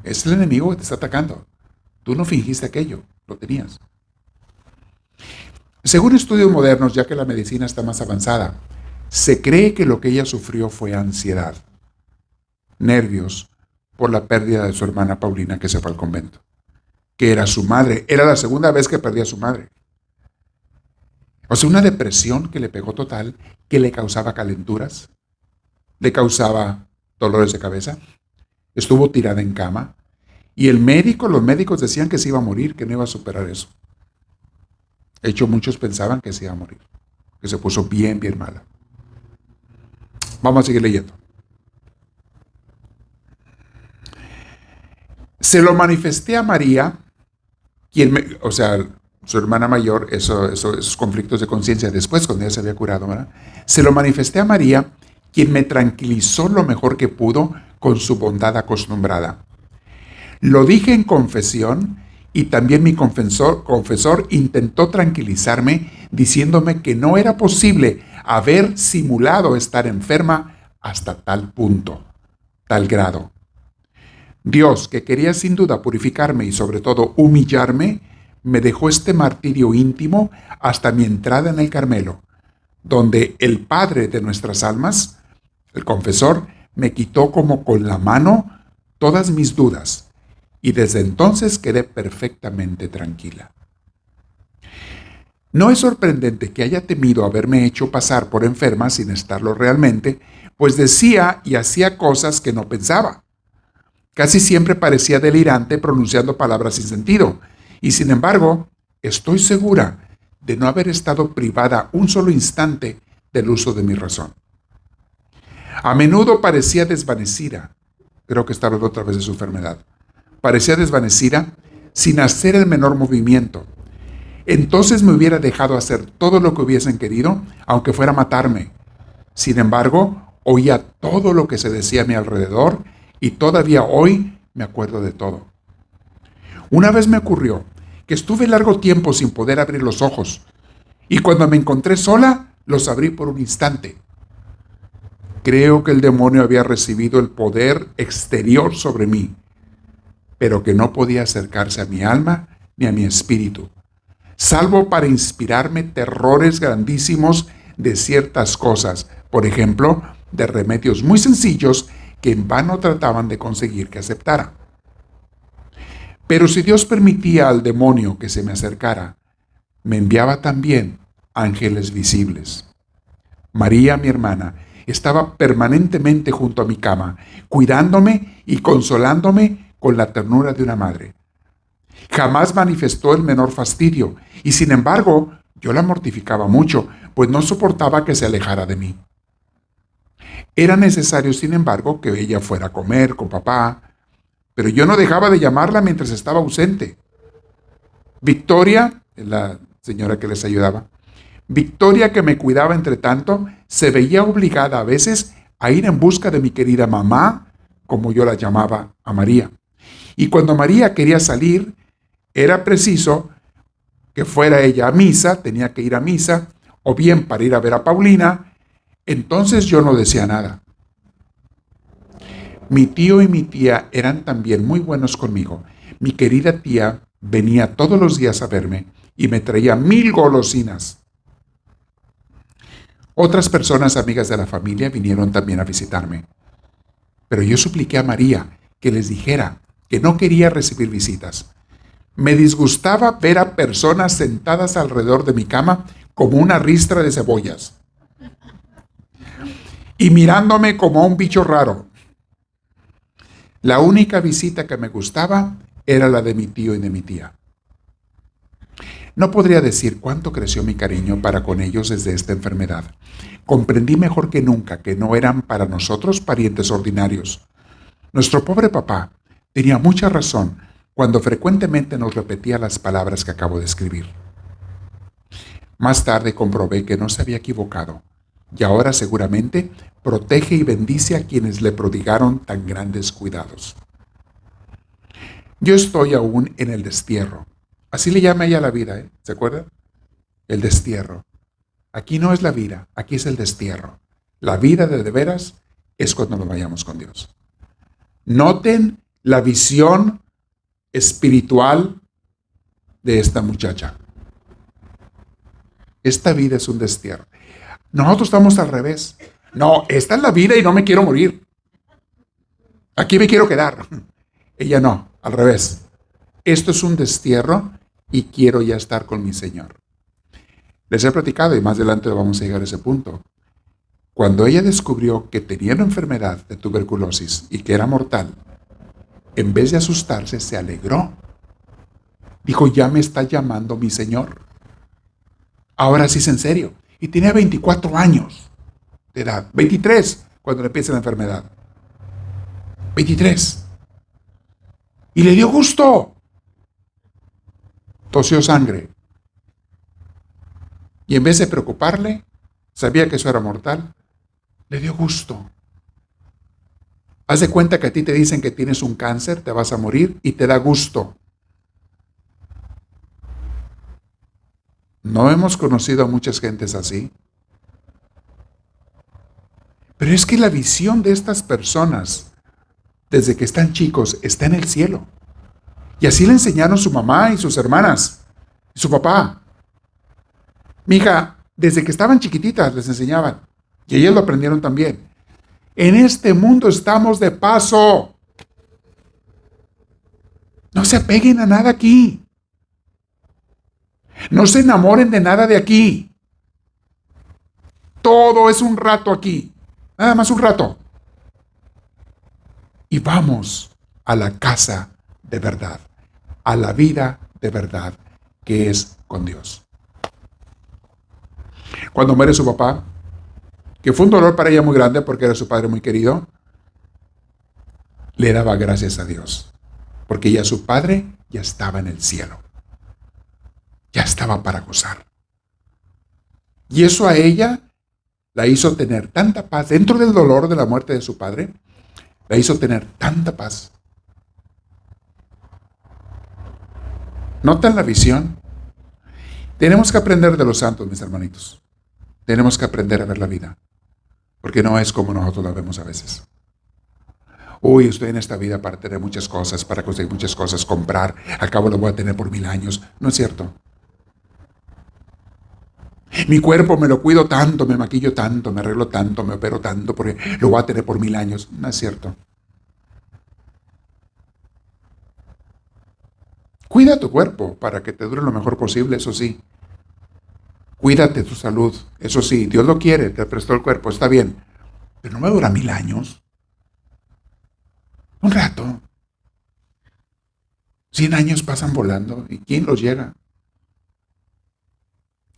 Es el enemigo que te está atacando. Tú no fingiste aquello, lo tenías. Según estudios modernos, ya que la medicina está más avanzada, se cree que lo que ella sufrió fue ansiedad, nervios, por la pérdida de su hermana Paulina que se fue al convento, que era su madre. Era la segunda vez que perdía a su madre. O sea, una depresión que le pegó total, que le causaba calenturas, le causaba dolores de cabeza, estuvo tirada en cama, y los médicos decían que se iba a morir, que no iba a superar eso. De hecho, muchos pensaban que se iba a morir, que se puso bien, bien mala. Vamos a seguir leyendo. Se lo manifesté a María, o sea, su hermana mayor, esos conflictos de conciencia después, cuando ella se había curado, ¿verdad? Se lo manifesté a María, quien me tranquilizó lo mejor que pudo con su bondad acostumbrada. Lo dije en confesión y también mi confesor intentó tranquilizarme diciéndome que no era posible haber simulado estar enferma hasta tal punto, tal grado. Dios, que quería sin duda purificarme y sobre todo humillarme, me dejó este martirio íntimo hasta mi entrada en el Carmelo, donde el Padre de nuestras almas, el confesor, me quitó como con la mano todas mis dudas y desde entonces quedé perfectamente tranquila. No es sorprendente que haya temido haberme hecho pasar por enferma sin estarlo realmente, pues decía y hacía cosas que no pensaba. Casi siempre parecía delirante pronunciando palabras sin sentido, y sin embargo, estoy segura de no haber estado privada un solo instante del uso de mi razón. A menudo parecía desvanecida, creo que está hablando otra vez de su enfermedad, parecía desvanecida sin hacer el menor movimiento. Entonces me hubiera dejado hacer todo lo que hubiesen querido, aunque fuera matarme. Sin embargo, oía todo lo que se decía a mi alrededor y todavía hoy me acuerdo de todo. Una vez me ocurrió que estuve largo tiempo sin poder abrir los ojos y cuando me encontré sola, los abrí por un instante. Creo que el demonio había recibido el poder exterior sobre mí, pero que no podía acercarse a mi alma ni a mi espíritu, salvo para inspirarme terrores grandísimos de ciertas cosas, por ejemplo, de remedios muy sencillos que en vano trataban de conseguir que aceptara. Pero si Dios permitía al demonio que se me acercara, me enviaba también ángeles visibles. María, mi hermana, estaba permanentemente junto a mi cama, cuidándome y consolándome con la ternura de una madre. Jamás manifestó el menor fastidio, y sin embargo, yo la mortificaba mucho, pues no soportaba que se alejara de mí. Era necesario, sin embargo, que ella fuera a comer con papá, pero yo no dejaba de llamarla mientras estaba ausente. Victoria, la señora que les ayudaba, Victoria, que me cuidaba entre tanto, se veía obligada a veces a ir en busca de mi querida mamá, como yo la llamaba a María. Y cuando María quería salir, era preciso que fuera ella a misa, tenía que ir a misa, o bien para ir a ver a Paulina. Entonces yo no decía nada. Mi tío y mi tía eran también muy buenos conmigo. Mi querida tía venía todos los días a verme y me traía 1000 golosinas. Otras personas amigas de la familia vinieron también a visitarme. Pero yo supliqué a María que les dijera que no quería recibir visitas. Me disgustaba ver a personas sentadas alrededor de mi cama como una ristra de cebollas y mirándome como a un bicho raro. La única visita que me gustaba era la de mi tío y de mi tía. No podría decir cuánto creció mi cariño para con ellos desde esta enfermedad. Comprendí mejor que nunca que no eran para nosotros parientes ordinarios. Nuestro pobre papá tenía mucha razón cuando frecuentemente nos repetía las palabras que acabo de escribir. Más tarde comprobé que no se había equivocado, y ahora seguramente protege y bendice a quienes le prodigaron tan grandes cuidados. Yo estoy aún en el destierro. Así le llama ella a la vida, ¿eh? ¿Se acuerdan? El destierro. Aquí no es la vida, aquí es el destierro. La vida de veras es cuando nos vayamos con Dios. Noten la visión espiritual de esta muchacha. Esta vida es un destierro. Nosotros estamos al revés. No, esta es la vida y no me quiero morir. Aquí me quiero quedar. Ella no, al revés. Esto es un destierro y quiero ya estar con mi Señor. Les he platicado y más adelante vamos a llegar a ese punto. Cuando ella descubrió que tenía una enfermedad de tuberculosis y que era mortal, en vez de asustarse, se alegró. Dijo, ya me está llamando mi Señor. Ahora sí es en serio. Y tenía 24 años de edad. 23 cuando le empieza la enfermedad. 23. Y le dio gusto. Tosió sangre. Y en vez de preocuparle, sabía que eso era mortal, le dio gusto. Haz de cuenta que a ti te dicen que tienes un cáncer, te vas a morir y te da gusto. No hemos conocido a muchas gentes así. Pero es que la visión de estas personas, desde que están chicos, está en el cielo. Y así le enseñaron su mamá y sus hermanas, y su papá. Mija, desde que estaban chiquititas les enseñaban. Y ellas lo aprendieron también. En este mundo estamos de paso. No se apeguen a nada aquí. No se enamoren de nada de aquí. Todo es un rato aquí. Nada más un rato. Y vamos a la casa de verdad. A la vida de verdad que es con Dios. Cuando muere su papá, que fue un dolor para ella muy grande porque era su padre muy querido, le daba gracias a Dios. Porque ya su padre ya estaba en el cielo. Ya estaba para gozar. Y eso a ella la hizo tener tanta paz. Dentro del dolor de la muerte de su padre, la hizo tener tanta paz. ¿Notan la visión? Tenemos que aprender de los santos, mis hermanitos. Tenemos que aprender a ver la vida. Porque no es como nosotros la vemos a veces. Uy, estoy en esta vida para tener muchas cosas, para conseguir muchas cosas, comprar. Al cabo lo voy a tener por 1000 años. No es cierto. Mi cuerpo me lo cuido tanto, me maquillo tanto, me arreglo tanto, me opero tanto, porque lo voy a tener por 1000 años. No es cierto. Cuida tu cuerpo para que te dure lo mejor posible, eso sí. Cuídate tu salud, eso sí. Dios lo quiere, te prestó el cuerpo, está bien. Pero no me dura 1000 años. Un rato. 100 años pasan volando. ¿Y quién los llega?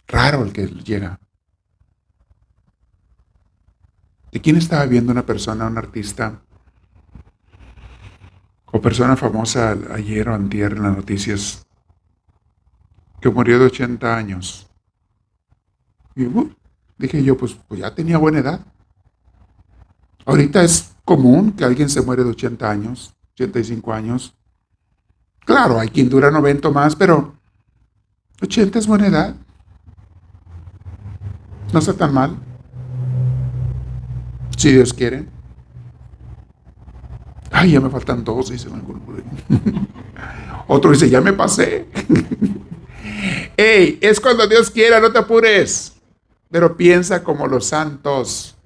Raro el que llega. ¿De quién estaba viendo una persona, un artista o persona famosa ayer o antier en las noticias que murió de 80 años? Y dije yo, pues ya tenía buena edad. Ahorita es común que alguien se muere de 80 años, 85 años. Claro, hay quien dura 90 más, pero 80 es buena edad. No está tan mal. Si Dios quiere. Ay, ya me faltan 2, dice alguno por ahí. Otro dice, ya me pasé. Ey, es cuando Dios quiera, no te apures. Pero piensa como los santos.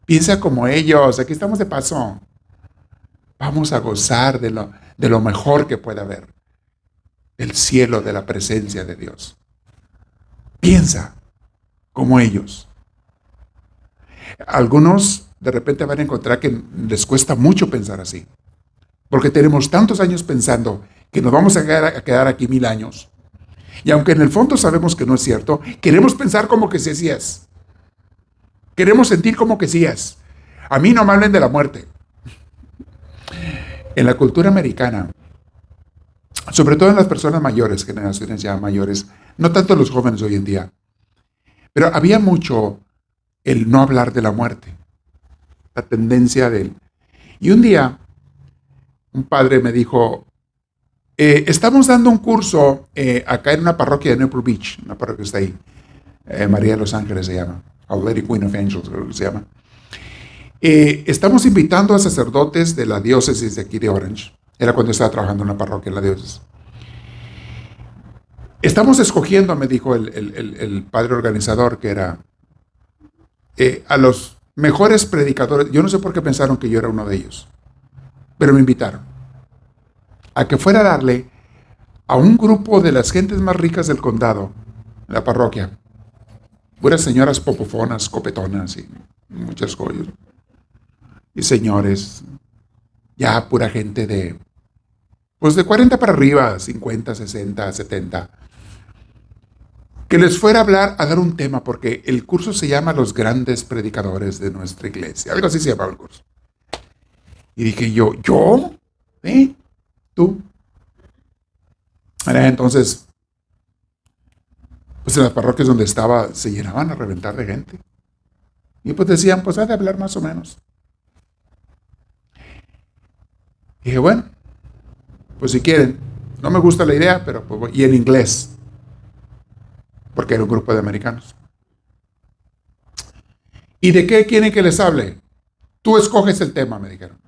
Piensa como ellos. Aquí estamos de paso. Vamos a gozar de lo mejor que pueda haber. El cielo, de la presencia de Dios. Piensa como ellos. Algunos de repente van a encontrar que les cuesta mucho pensar así. Porque tenemos tantos años pensando que nos vamos a quedar aquí 1000 años. Y aunque en el fondo sabemos que no es cierto, queremos pensar como que sí es. Queremos sentir como que sí es. A mí no me hablen de la muerte. En la cultura americana, sobre todo en las personas mayores, generaciones ya mayores, no tanto los jóvenes hoy en día, pero había mucho el no hablar de la muerte, la tendencia de él. Y un día, un padre me dijo, estamos dando un curso acá en una parroquia de Newport Beach, una parroquia que está ahí, María de los Ángeles se llama, Our Lady Queen of Angels creo que se llama. Estamos invitando a sacerdotes de la diócesis de aquí de Orange. Era cuando estaba trabajando en una parroquia en la diócesis. Estamos escogiendo, me dijo el padre organizador, que era a los mejores predicadores. Yo no sé por qué pensaron que yo era uno de ellos, pero me invitaron a que fuera a darle a un grupo de las gentes más ricas del condado, en la parroquia, puras señoras popofonas, copetonas y muchas cosas, y señores, ya pura gente de 40 para arriba, 50, 60, 70, que les fuera a hablar, a dar un tema, porque el curso se llama Los Grandes Predicadores de Nuestra Iglesia. Algo así se llamaba el curso. Y dije yo, ¿tú tú. Entonces, pues en las parroquias donde estaba se llenaban a reventar de gente. Y pues decían, pues ha de hablar más o menos. Y dije, bueno, pues si quieren. No me gusta la idea, pero pues voy. Y en inglés. Porque era un grupo de americanos. ¿Y de qué quieren que les hable? Tú escoges el tema, me dijeron.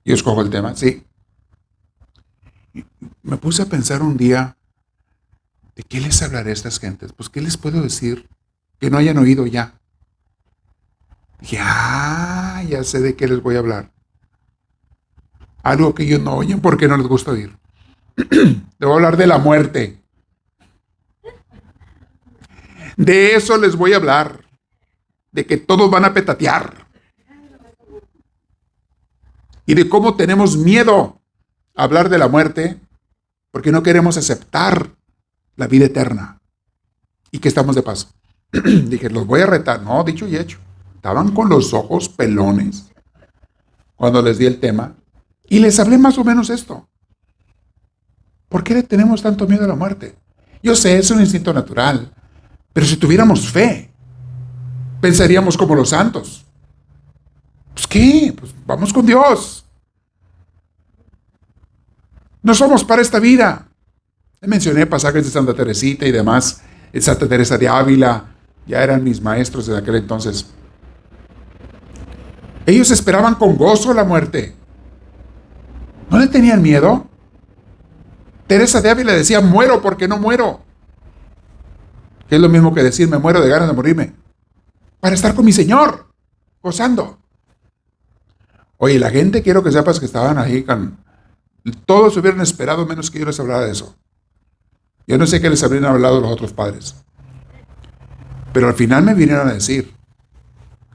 Yo escojo el tema, sí. Y me puse a pensar un día, ¿de qué les hablaré a estas gentes? Pues, ¿qué les puedo decir que no hayan oído ya? Dije, ya sé de qué les voy a hablar. Algo que ellos no oyen porque no les gusta oír. Les voy a hablar de la muerte. De eso les voy a hablar. De que todos van a petatear. Y de cómo tenemos miedo a hablar de la muerte porque no queremos aceptar la vida eterna. Y que estamos de paso. Dije, los voy a retar. No, dicho y hecho. Estaban con los ojos pelones cuando les di el tema. Y les hablé más o menos esto. ¿Por qué le tenemos tanto miedo a la muerte? Yo sé, es un instinto natural. Pero si tuviéramos fe, pensaríamos como los santos. Pues ¿qué? Pues vamos con Dios. No somos para esta vida. Le mencioné pasajes de Santa Teresita y demás. Santa Teresa de Ávila. Ya eran mis maestros de aquel entonces. Ellos esperaban con gozo la muerte. ¿No le tenían miedo? Teresa de Ávila decía, muero porque no muero. Que es lo mismo que decir, me muero de ganas de morirme. Para estar con mi Señor, gozando. Oye, la gente, quiero que sepas que estaban ahí con... Todos hubieran esperado menos que yo les hablara de eso. Yo no sé qué les habrían hablado los otros padres. Pero al final me vinieron a decir,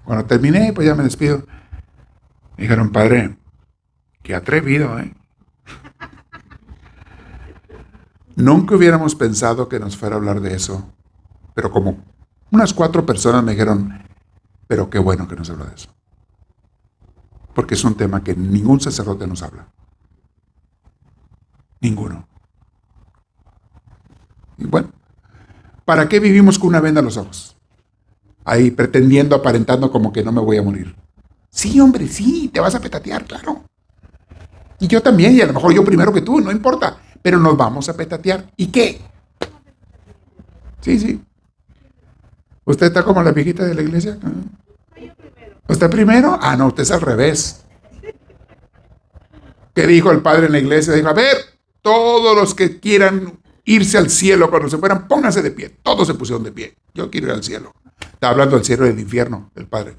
cuando terminé, pues ya me despido. Me dijeron, padre, qué atrevido, ¿eh? Nunca hubiéramos pensado que nos fuera a hablar de eso. Pero como unas 4 personas me dijeron, pero qué bueno que nos habla de eso. Porque es un tema que ningún sacerdote nos habla. Ninguno. Y bueno, ¿para qué vivimos con una venda en los ojos? Ahí pretendiendo, aparentando como que no me voy a morir. Sí, hombre, sí, te vas a petatear, claro. Y yo también, y a lo mejor yo primero que tú, no importa. Pero nos vamos a petatear. ¿Y qué? Sí. ¿Usted está como la viejita de la iglesia? ¿Usted primero? Ah, no, usted es al revés. ¿Qué dijo el padre en la iglesia? Dijo, a ver, todos los que quieran irse al cielo cuando se fueran, pónganse de pie. Todos se pusieron de pie. Yo quiero ir al cielo. Está hablando del cielo y del infierno, el padre.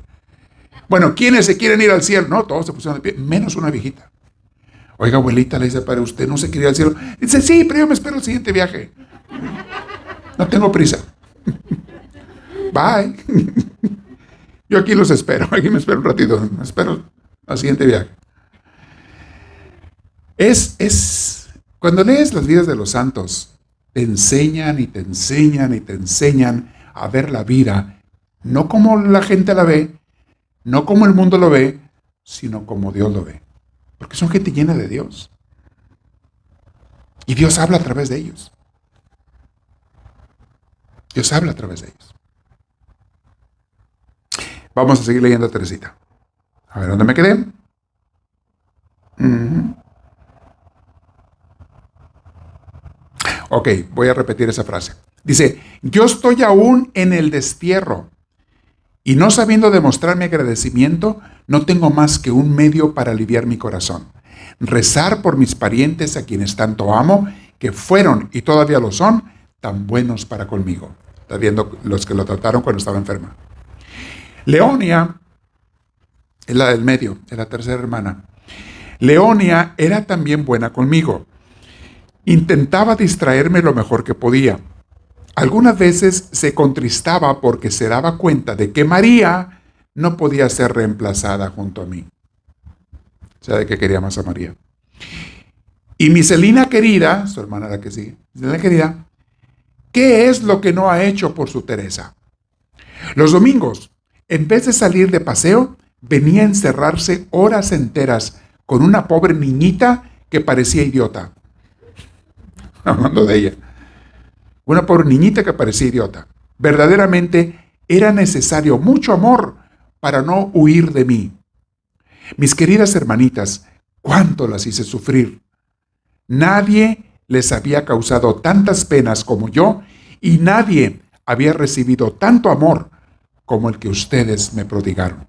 Bueno, ¿quiénes se quieren ir al cielo? No, todos se pusieron de pie, menos una viejita. Oiga, abuelita, le dice, padre, ¿usted no se quiere ir al cielo? Dice, sí, pero yo me espero el siguiente viaje. No tengo prisa. Bye. Yo aquí los espero. Aquí me espero un ratito. Me espero al siguiente viaje. Cuando lees las vidas de los santos, te enseñan y te enseñan y te enseñan a ver la vida, no como la gente la ve, no como el mundo lo ve, sino como Dios lo ve. Porque son gente llena de Dios. Y Dios habla a través de ellos. Dios habla a través de ellos. Vamos a seguir leyendo a Teresita. A ver, ¿dónde me quedé? Ok, voy a repetir esa frase. Dice, yo estoy aún en el destierro y no sabiendo demostrar mi agradecimiento, no tengo más que un medio para aliviar mi corazón. Rezar por mis parientes a quienes tanto amo, que fueron y todavía lo son, tan buenos para conmigo. Está viendo los que lo trataron cuando estaba enferma. Leonia, es la del medio, es la tercera hermana. Leonia era también buena conmigo. Intentaba distraerme lo mejor que podía. Algunas veces se contristaba porque se daba cuenta de que María no podía ser reemplazada junto a mí. O sea, de que quería más a María. Y mi Celina querida, su hermana la que sigue, Celina querida, ¿qué es lo que no ha hecho por su Teresa? Los domingos, en vez de salir de paseo, venía a encerrarse horas enteras con una pobre niñita que parecía idiota. Hablando de ella. Una pobre niñita que parecía idiota. Verdaderamente era necesario mucho amor para no huir de mí. Mis queridas hermanitas, cuánto las hice sufrir. Nadie les había causado tantas penas como yo y nadie había recibido tanto amor como el que ustedes me prodigaron.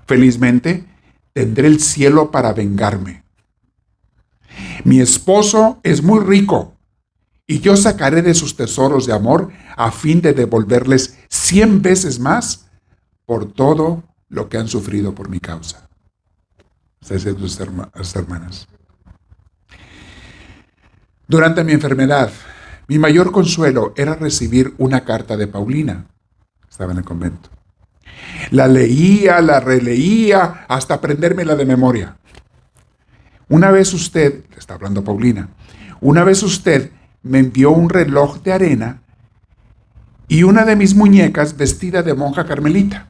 Felizmente, tendré el cielo para vengarme. Mi esposo es muy rico y yo sacaré de sus tesoros de amor a fin de devolverles 100 veces más por todo lo que han sufrido por mi causa. Ustedes, sus hermanas. Durante mi enfermedad, mi mayor consuelo era recibir una carta de Paulina. Estaba en el convento. La leía, la releía, hasta aprendérmela de memoria. Una vez usted, le está hablando Paulina, una vez usted me envió un reloj de arena y una de mis muñecas vestida de monja carmelita.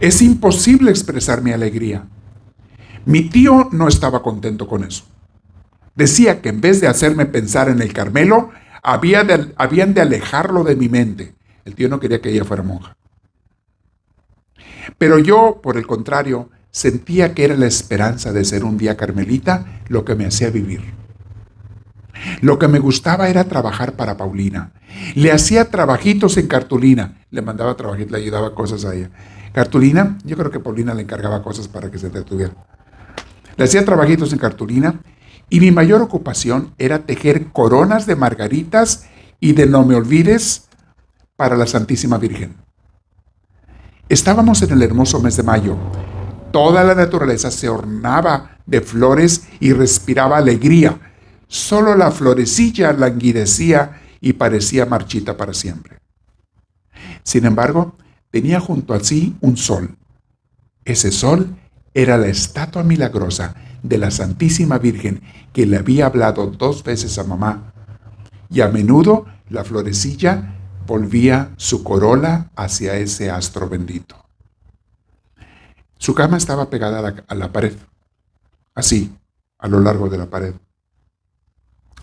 Es imposible expresar mi alegría. Mi tío no estaba contento con eso. Decía que en vez de hacerme pensar en el Carmelo, habían de alejarlo de mi mente. El tío no quería que ella fuera monja. Pero yo, por el contrario, sentía que era la esperanza de ser un día carmelita lo que me hacía vivir. Lo que me gustaba era trabajar para Paulina. Le hacía trabajitos en cartulina. Le mandaba trabajitos, le ayudaba cosas a ella. Cartulina, yo creo que Paulina le encargaba cosas para que se entretuviera. Le hacía trabajitos en cartulina y mi mayor ocupación era tejer coronas de margaritas y de no me olvides para la Santísima Virgen. Estábamos en el hermoso mes de mayo. Toda la naturaleza se ornaba de flores y respiraba alegría. Solo la florecilla languidecía y parecía marchita para siempre. Sin embargo, tenía junto a sí un sol. Ese sol era la estatua milagrosa de la Santísima Virgen que le había hablado 2 veces a mamá. Y a menudo la florecilla volvía su corola hacia ese astro bendito. Su cama estaba pegada a la pared, así, a lo largo de la pared.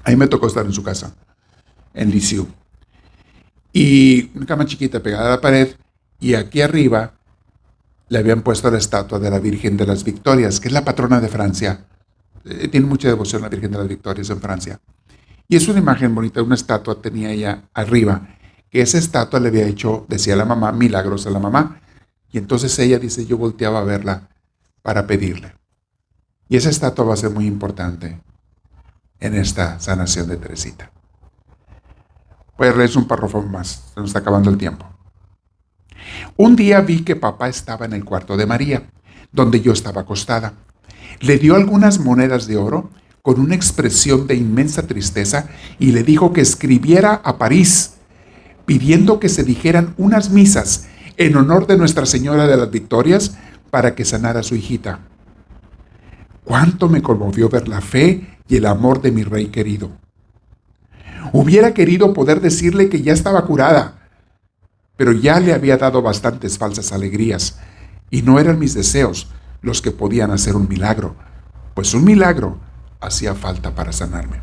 Ahí me tocó estar en su casa, en Lisieux. Y una cama chiquita pegada a la pared, y aquí arriba le habían puesto la estatua de la Virgen de las Victorias, que es la patrona de Francia. Tiene mucha devoción la Virgen de las Victorias en Francia. Y es una imagen bonita, una estatua tenía ella arriba, que esa estatua le había hecho, decía la mamá, milagros a la mamá. Y entonces ella dice, yo volteaba a verla para pedirle. Y esa estatua va a ser muy importante en esta sanación de Teresita. Voy a leer un párrafo más, se nos está acabando el tiempo. Un día vi que papá estaba en el cuarto de María, donde yo estaba acostada. Le dio algunas monedas de oro con una expresión de inmensa tristeza y le dijo que escribiera a París, pidiendo que se dijeran unas misas en honor de Nuestra Señora de las Victorias para que sanara a su hijita. Cuánto me conmovió ver la fe y el amor de mi rey querido. Hubiera querido poder decirle que ya estaba curada, pero ya le había dado bastantes falsas alegrías, y no eran mis deseos los que podían hacer un milagro, pues un milagro hacía falta para sanarme.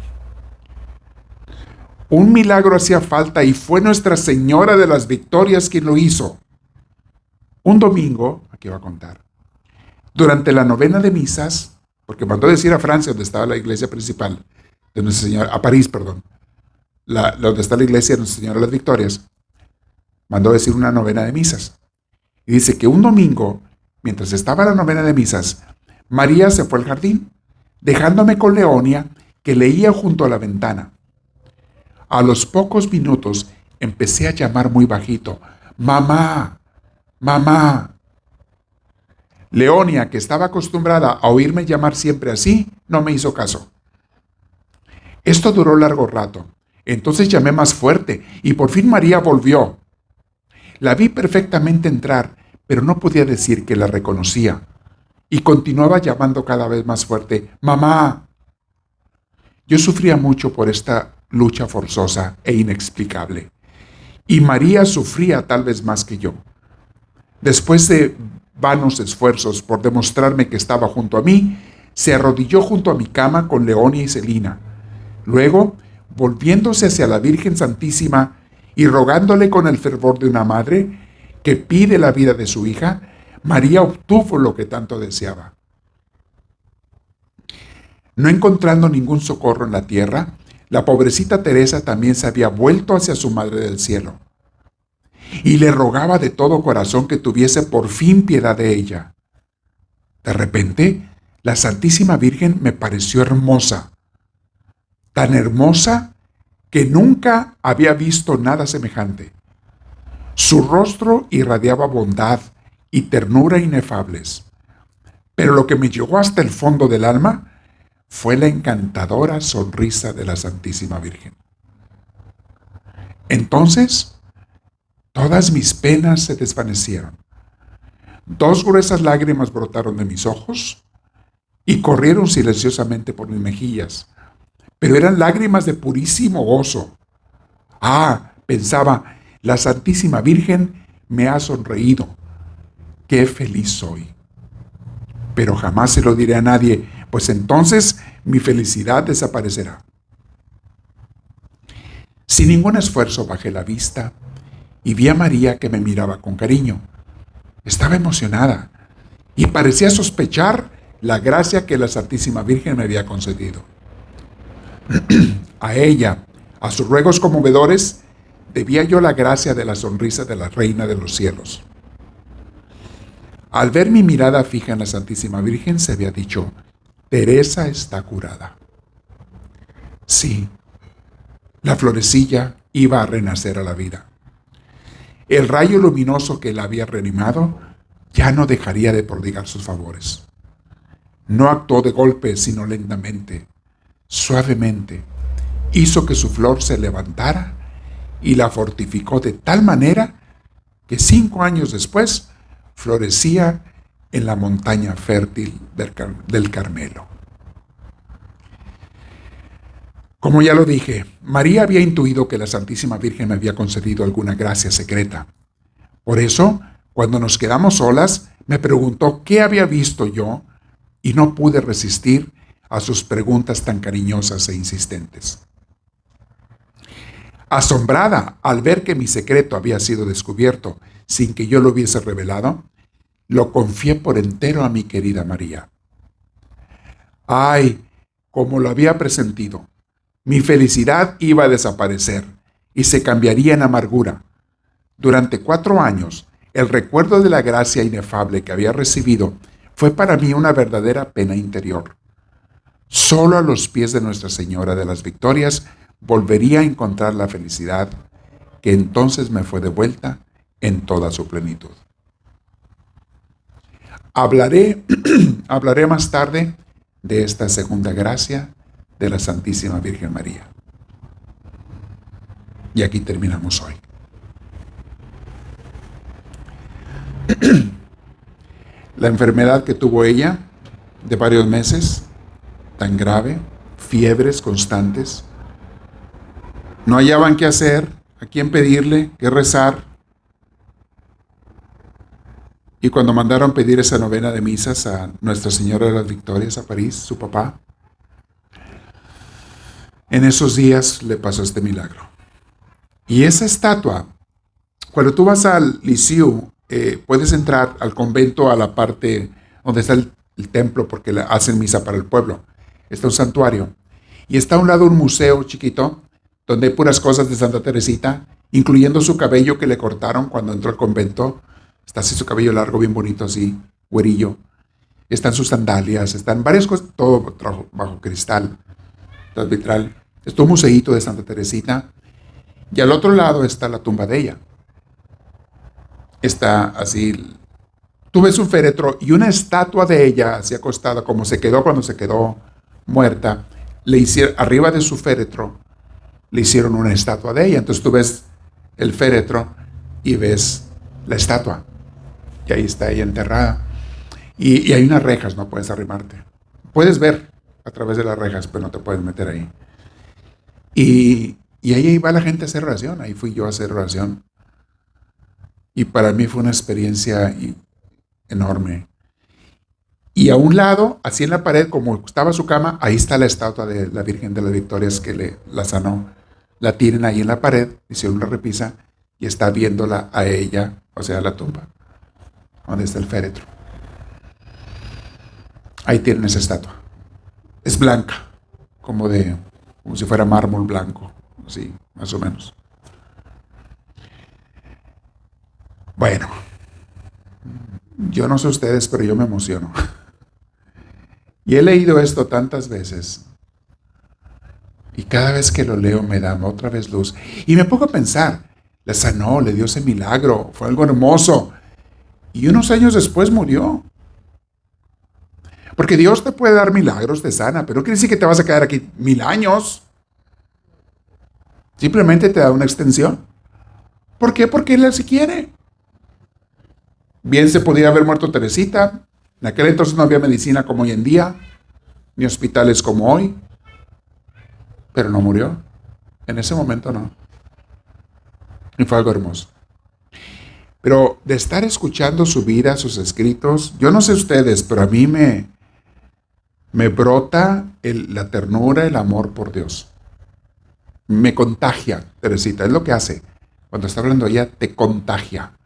Un milagro hacía falta y fue Nuestra Señora de las Victorias quien lo hizo. Un domingo, aquí va a contar, durante la novena de misas, porque mandó decir a Francia, donde estaba la iglesia principal, de Nuestra Señora, a París, perdón, donde está la iglesia de Nuestra Señora de las Victorias, mandó decir una novena de misas. Y dice que un domingo, mientras estaba la novena de misas, María se fue al jardín, dejándome con Leonia, que leía junto a la ventana. A los pocos minutos empecé a llamar muy bajito, «Mamá, mamá». Leonia, que estaba acostumbrada a oírme llamar siempre así, no me hizo caso. Esto duró largo rato. Entonces llamé más fuerte y por fin María volvió. La vi perfectamente entrar, pero no podía decir que la reconocía. Y continuaba llamando cada vez más fuerte, «Mamá». Yo sufría mucho por esta lucha forzosa e inexplicable. Y María sufría tal vez más que yo. Después de vanos esfuerzos por demostrarme que estaba junto a mí, se arrodilló junto a mi cama con Leonia y Celina. Luego, volviéndose hacia la Virgen Santísima y rogándole con el fervor de una madre que pide la vida de su hija, María obtuvo lo que tanto deseaba. No encontrando ningún socorro en la tierra, la pobrecita Teresa también se había vuelto hacia su Madre del Cielo y le rogaba de todo corazón que tuviese por fin piedad de ella. De repente, la Santísima Virgen me pareció hermosa, tan hermosa que nunca había visto nada semejante. Su rostro irradiaba bondad y ternura inefables, pero lo que me llegó hasta el fondo del alma fue la encantadora sonrisa de la Santísima Virgen. Entonces, todas mis penas se desvanecieron. 2 gruesas lágrimas brotaron de mis ojos y corrieron silenciosamente por mis mejillas, pero eran lágrimas de purísimo gozo. Pensaba, la Santísima Virgen me ha sonreído. ¡Qué feliz soy! Pero jamás se lo diré a nadie, pues entonces mi felicidad desaparecerá. Sin ningún esfuerzo bajé la vista y vi a María que me miraba con cariño. Estaba emocionada y parecía sospechar la gracia que la Santísima Virgen me había concedido. A ella, a sus ruegos conmovedores, debía yo la gracia de la sonrisa de la Reina de los Cielos. Al ver mi mirada fija en la Santísima Virgen, se había dicho, Teresa está curada. Sí, la florecilla iba a renacer a la vida. El rayo luminoso que la había reanimado ya no dejaría de prodigar sus favores. No actuó de golpe, sino lentamente, suavemente. Hizo que su flor se levantara y la fortificó de tal manera que 5 años después florecía en la montaña fértil del Carmelo. Como ya lo dije, María había intuido que la Santísima Virgen me había concedido alguna gracia secreta. Por eso, cuando nos quedamos solas, me preguntó qué había visto yo y no pude resistir a sus preguntas tan cariñosas e insistentes. Asombrada al ver que mi secreto había sido descubierto sin que yo lo hubiese revelado, lo confié por entero a mi querida María. ¡Ay! Como lo había presentido. Mi felicidad iba a desaparecer y se cambiaría en amargura. Durante 4 años, el recuerdo de la gracia inefable que había recibido fue para mí una verdadera pena interior. Solo a los pies de Nuestra Señora de las Victorias volvería a encontrar la felicidad que entonces me fue devuelta en toda su plenitud. Hablaré más tarde de esta segunda gracia de la Santísima Virgen María. Y aquí terminamos hoy. La enfermedad que tuvo ella de varios meses, tan grave, fiebres constantes, no hallaban qué hacer, a quién pedirle, qué rezar. Y cuando mandaron pedir esa novena de misas a Nuestra Señora de las Victorias, a París, su papá, en esos días le pasó este milagro. Y esa estatua, cuando tú vas al Lisieux, puedes entrar al convento a la parte donde está el templo, porque le hacen misa para el pueblo. Está un santuario. Y está a un lado un museo chiquito, donde hay puras cosas de Santa Teresita, incluyendo su cabello que le cortaron cuando entró al convento. Está así su cabello largo, bien bonito, así, güerillo. Están sus sandalias, están varias cosas, todo bajo cristal, todo vitral. Está un museíto de Santa Teresita. Y al otro lado está la tumba de ella. Está así, tú ves un féretro y una estatua de ella así acostada, como se quedó cuando se quedó muerta. Le hicieron, arriba de su féretro, le hicieron una estatua de ella. Entonces tú ves el féretro y ves la estatua. Y ahí está ella enterrada. Y hay unas rejas, no puedes arrimarte. Puedes ver a través de las rejas, pero no te puedes meter ahí. Y ahí va la gente a hacer oración. Ahí fui yo a hacer oración. Y para mí fue una experiencia enorme. Y a un lado, así en la pared, como estaba su cama, ahí está la estatua de la Virgen de las Victorias que la sanó. La tienen ahí en la pared, hicieron una repisa y está viéndola a ella, o sea, la tumba, donde está el féretro. Ahí tienen esa estatua. Es blanca, como si fuera mármol blanco, así, más o menos. Bueno, yo no sé ustedes, pero yo me emociono. Y he leído esto tantas veces. Y cada vez que lo leo me da otra vez luz. Y me pongo a pensar, la sanó, le dio ese milagro, fue algo hermoso. Y unos años después murió. Porque Dios te puede dar milagros, te sana, pero no quiere decir que te vas a quedar aquí 1000 años. Simplemente te da una extensión. ¿Por qué? Porque Él así quiere. Bien se podía haber muerto Teresita. En aquel entonces no había medicina como hoy en día, ni hospitales como hoy. Pero no murió. En ese momento no. Y fue algo hermoso. Pero de estar escuchando su vida, sus escritos, yo no sé ustedes, pero a mí me brota la ternura, el amor por Dios. Me contagia, Teresita, es lo que hace. Cuando está hablando ella, te contagia.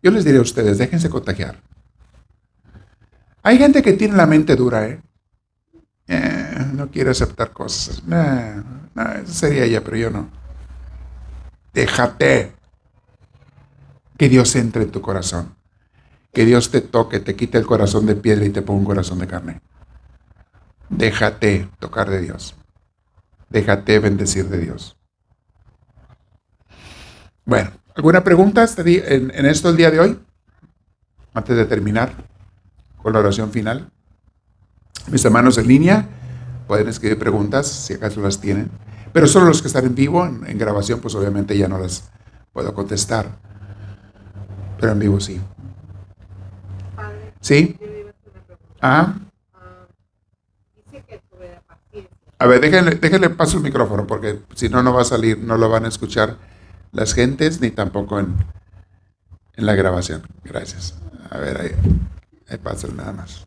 Yo les diré a ustedes, déjense contagiar. Hay gente que tiene la mente dura, no quiere aceptar cosas. No, eso sería ella, pero yo no. Déjate que Dios entre en tu corazón. Que Dios te toque, te quite el corazón de piedra y te ponga un corazón de carne. Déjate tocar de Dios. Déjate bendecir de Dios. Bueno, ¿alguna pregunta en esto el día de hoy? Antes de terminar con la oración final. Mis hermanos en línea pueden escribir preguntas si acaso las tienen. Pero solo los que están en vivo, en grabación, pues obviamente ya no las puedo contestar. Pero en vivo sí. ¿Sí? Ah. Dice que sobre la paciencia. A ver, déjenle paso el micrófono porque si no, no va a salir, no lo van a escuchar las gentes ni tampoco en la grabación. Gracias. A ver, ahí paso nada más.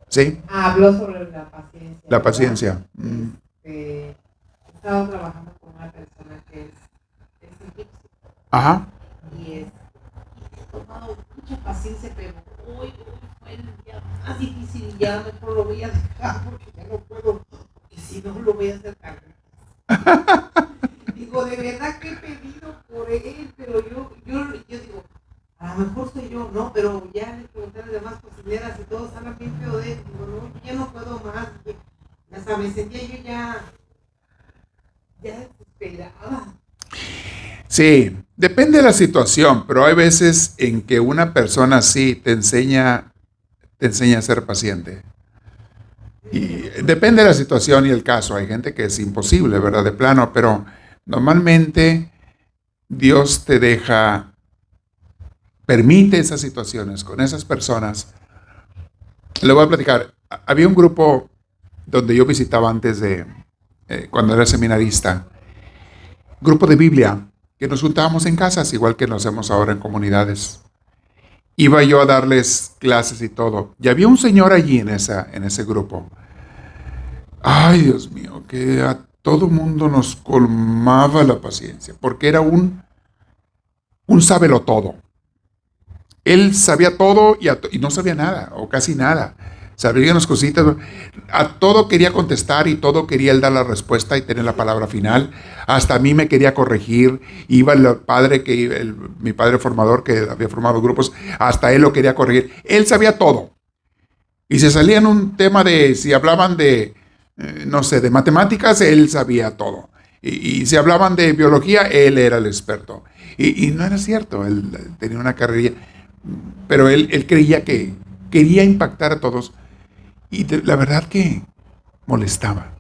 ¿Sí? Habló sobre la paciencia. La paciencia. He estado trabajando con una persona que es egipcia. Ajá. Y he tomado mucha paciencia, pero hoy fue el día más difícil y ya mejor lo voy a dejar porque ya no puedo, porque si no lo voy a hacer cargar. Digo, de verdad que he pedido por él, pero yo digo, a lo mejor soy yo, ¿no? Pero ya le pregunté a las demás cocineras y todos hablan bien feo de él. Digo, no, yo ya no puedo más. Hasta me sentía yo ya desesperada. Sí, depende de la situación, pero hay veces en que una persona así te enseña a ser paciente. Y depende de la situación y el caso. Hay gente que es imposible, ¿verdad? De plano, pero normalmente Dios te permite esas situaciones con esas personas. Le voy a platicar. Había un grupo donde yo visitaba antes cuando era seminarista, grupo de Biblia, que nos juntábamos en casas, igual que nos hacemos ahora en comunidades. Iba yo a darles clases y todo. Y había un señor allí en ese grupo. Ay, Dios mío, que a todo mundo nos colmaba la paciencia, porque era un sábelo-todo. Él sabía todo y no sabía nada, o casi nada. Sabía unas cositas. A todo quería contestar y todo quería él dar la respuesta y tener la palabra final. Hasta a mí me quería corregir. Iba mi padre formador, que había formado grupos, hasta él lo quería corregir. Él sabía todo. Y se salía en un tema si hablaban no sé, de matemáticas, él sabía todo. Y si hablaban de biología, él era el experto. Y no era cierto, él tenía una carrera, pero él creía que quería impactar a todos. Y la verdad que molestaba.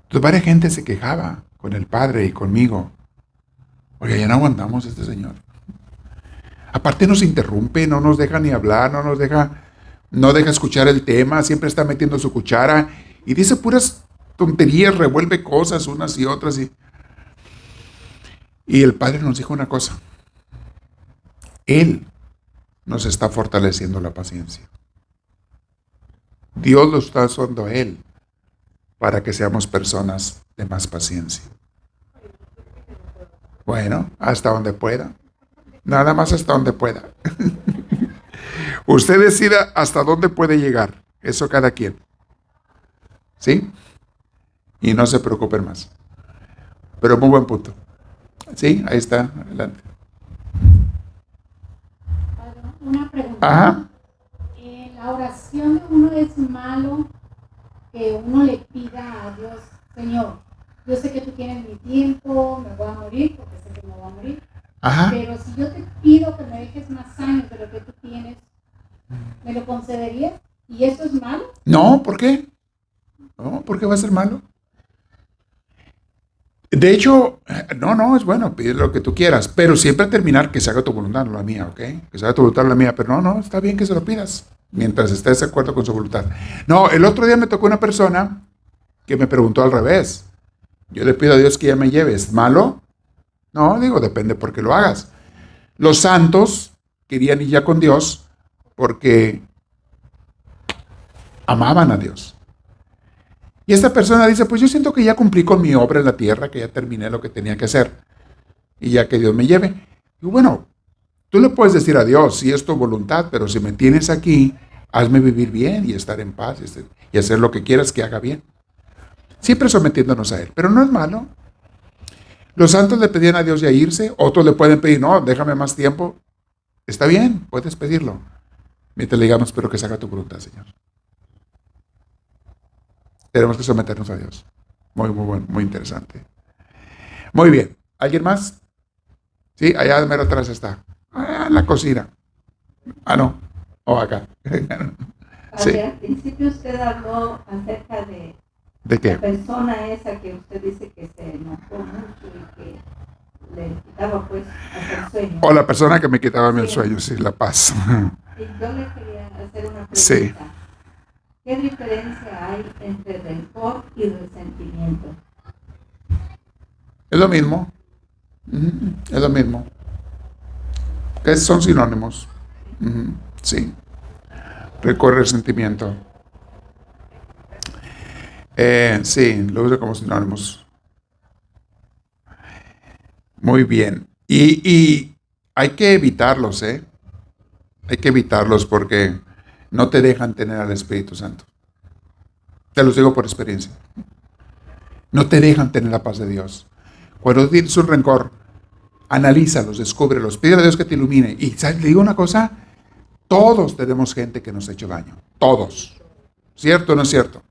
Entonces varias gente se quejaba con el padre y conmigo. Oye, ya no aguantamos a este señor. Aparte nos interrumpe, no nos deja ni hablar, no deja escuchar el tema, siempre está metiendo su cuchara y dice puras tonterías, revuelve cosas unas y otras. Y el padre nos dijo una cosa. Él nos está fortaleciendo la paciencia. Dios lo está usando a Él para que seamos personas de más paciencia. Bueno, hasta donde pueda. Nada más hasta donde pueda. Usted decida hasta dónde puede llegar. Eso cada quien. ¿Sí? Y no se preocupen más. Pero muy buen punto. ¿Sí? Ahí está. Adelante. Una pregunta. Ajá. En la oración de uno es malo que uno le pida a Dios, Señor, yo sé que tú tienes mi tiempo, me voy a morir porque sé que me voy a morir. Ajá. Pero si yo te pido que me dejes más años de lo que tú tienes, ¿me lo concederías? ¿Y eso es malo? No, ¿por qué? No, ¿por qué va a ser malo? De hecho, no, es bueno, pide lo que tú quieras, pero siempre terminar que se haga tu voluntad, no la mía, ¿ok? Que se haga tu voluntad, no la mía, pero no, está bien que se lo pidas, mientras estés de acuerdo con su voluntad. No, el otro día me tocó una persona que me preguntó al revés. Yo le pido a Dios que ya me lleve, ¿es malo? No, digo, depende por qué lo hagas. Los santos querían ir ya con Dios porque amaban a Dios. Y esta persona dice, pues yo siento que ya cumplí con mi obra en la tierra, que ya terminé lo que tenía que hacer, y ya que Dios me lleve. Y bueno, tú le puedes decir a Dios, si es tu voluntad, pero si me tienes aquí, hazme vivir bien y estar en paz y hacer lo que quieras que haga bien. Siempre sometiéndonos a Él, pero no es malo. Los santos le pedían a Dios ya irse, otros le pueden pedir, no, déjame más tiempo. Está bien, puedes pedirlo. Mientras le digamos, pero que se haga tu voluntad, Señor. Tenemos que someternos a Dios. Muy bueno, muy interesante. Muy bien. ¿Alguien más? Sí, allá mero atrás está. En la cocina. Ah, no. O acá. Sí. Al principio usted habló acerca de ¿De qué? la persona esa que usted dice que se enojó mucho y que le quitaba pues hasta el sueño. O la persona que me quitaba el sueño, sí, la paz. Y yo le quería hacer una pregunta. Sí. ¿Qué diferencia hay entre rencor y resentimiento? Es lo mismo. Es lo mismo. Que son sinónimos. Sí. Rencor y resentimiento. Sí, lo uso como sinónimos. Muy bien. Y hay que evitarlos, ¿eh? Hay que evitarlos porque no te dejan tener al Espíritu Santo. Te los digo por experiencia. No te dejan tener la paz de Dios. Cuando tienes un rencor, analízalos, descúbrelos, pídele a Dios que te ilumine. Y ¿sabes? Le digo una cosa, todos tenemos gente que nos ha hecho daño. Todos. ¿Cierto o no es cierto?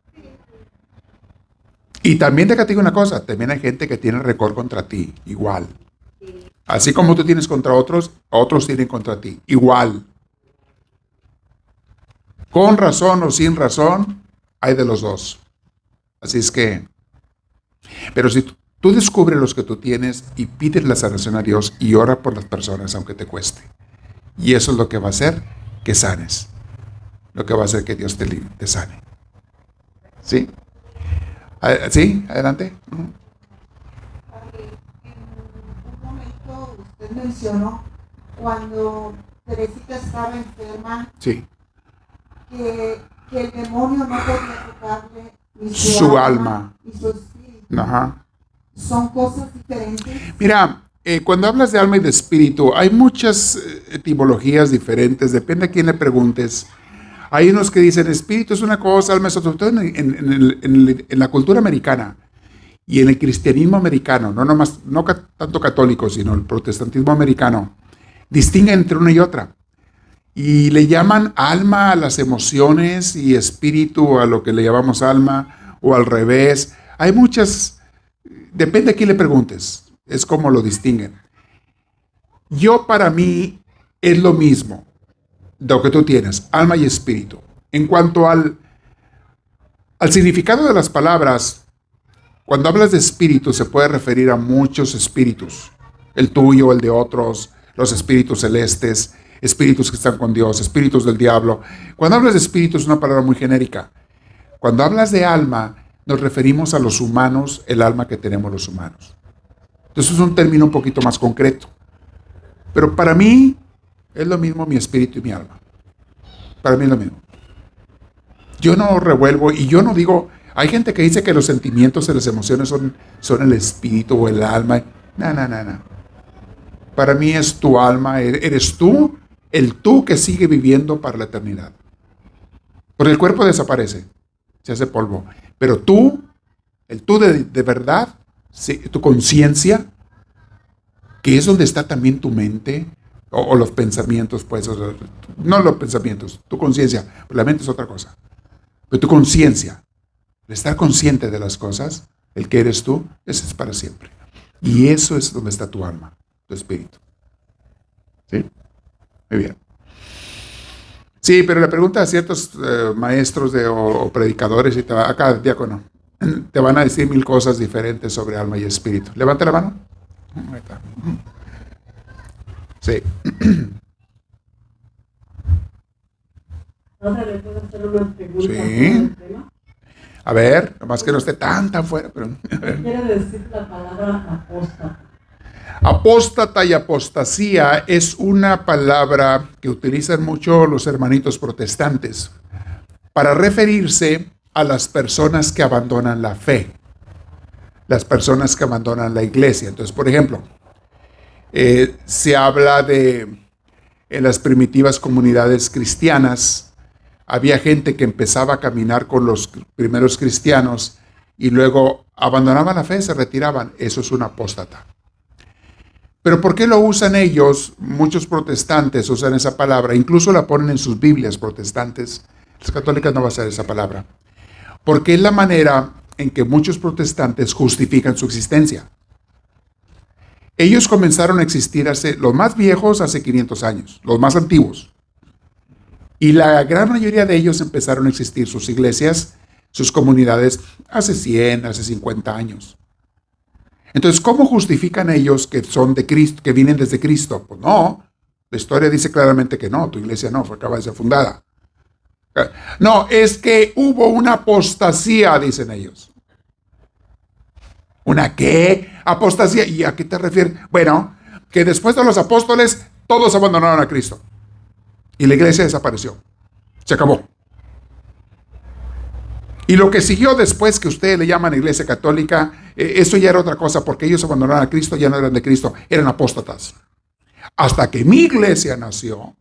Y también te digo una cosa, también hay gente que tiene rencor contra ti, igual. Así como tú tienes contra otros, otros tienen contra ti, igual. Con razón o sin razón, hay de los dos. Así es que, pero si tú descubres los que tú tienes y pides la sanación a Dios y ora por las personas, aunque te cueste. Y eso es lo que va a hacer que sanes. Lo que va a hacer que Dios te sane. ¿Sí? ¿Sí? Adelante. En un momento usted mencionó cuando Teresita estaba enferma, Sí. que el demonio no podía tocarle ni Su alma. ni su espíritu. Ajá. Son cosas diferentes. Mira, cuando hablas de alma y de espíritu, hay muchas etimologías diferentes, depende a quién le preguntes. Hay unos que dicen espíritu es una cosa, alma es otra, sobre todo en la cultura americana y en el cristianismo americano, no tanto católico, sino el protestantismo americano, distinguen entre una y otra. Y le llaman alma a las emociones y espíritu a lo que le llamamos alma, o al revés. Hay muchas, depende a quién le preguntes, es como lo distinguen. Yo para mí es lo mismo, lo que tú tienes, alma y espíritu. En cuanto al significado de las palabras, cuando hablas de espíritu se puede referir a muchos espíritus, el tuyo, el de otros, los espíritus celestes, espíritus que están con Dios, espíritus del diablo. Cuando hablas de espíritu es una palabra muy genérica. Cuando hablas de alma, nos referimos a los humanos, el alma que tenemos los humanos. Entonces es un término un poquito más concreto. Pero para mí, Es lo mismo mi espíritu y mi alma. Para mí es lo mismo. Yo no revuelvo y yo no digo, hay gente que dice que los sentimientos y las emociones son el espíritu o el alma. No, no, no, no. Para mí es tu alma, eres tú, el tú que sigue viviendo para la eternidad. Porque el cuerpo desaparece, se hace polvo. Pero tú, el tú de verdad, tu conciencia, que es donde está también tu mente, o los pensamientos, pues, no los pensamientos, tu conciencia, la mente es otra cosa. Pero tu conciencia, el estar consciente de las cosas, el que eres tú, ese es para siempre. Y eso es donde está tu alma, tu espíritu. ¿Sí? Muy bien. Sí, pero la pregunta a ciertos maestros o predicadores, y acá, diácono, te van a decir 1000 cosas diferentes sobre alma y espíritu. Levanta la mano. Ahí está. Sí. Ahora le puedo hacer una pregunta. Sí. sobre el tema. A ver, nomás que no esté tan fuera, pero... Quiere decir la palabra apóstata. Apóstata y apostasía es una palabra que utilizan mucho los hermanitos protestantes para referirse a las personas que abandonan la fe, las personas que abandonan la iglesia. Entonces, por ejemplo, se habla de en las primitivas comunidades cristianas, había gente que empezaba a caminar con los primeros cristianos y luego abandonaban la fe, se retiraban. Eso es un apóstata. Pero ¿por qué lo usan ellos? Muchos protestantes usan esa palabra, incluso la ponen en sus Biblias protestantes. Las católicas no van a usar esa palabra. Porque es la manera en que muchos protestantes justifican su existencia. Ellos comenzaron a existir los más viejos hace 500 años, los más antiguos. Y la gran mayoría de ellos empezaron a existir sus iglesias, sus comunidades, hace 100, hace 50 años. Entonces, ¿cómo justifican ellos que son de Cristo, que vienen desde Cristo? Pues no, la historia dice claramente que no, tu iglesia no, acaba de ser fundada. No, es que hubo una apostasía, dicen ellos. ¿Una qué? Apostasía. ¿Y a qué te refieres? Bueno, que después de los apóstoles, todos abandonaron a Cristo. Y la iglesia desapareció. Se acabó. Y lo que siguió después, que ustedes le llaman iglesia católica, eso ya era otra cosa, porque ellos abandonaron a Cristo, ya no eran de Cristo, eran apóstatas. Hasta que mi iglesia nació,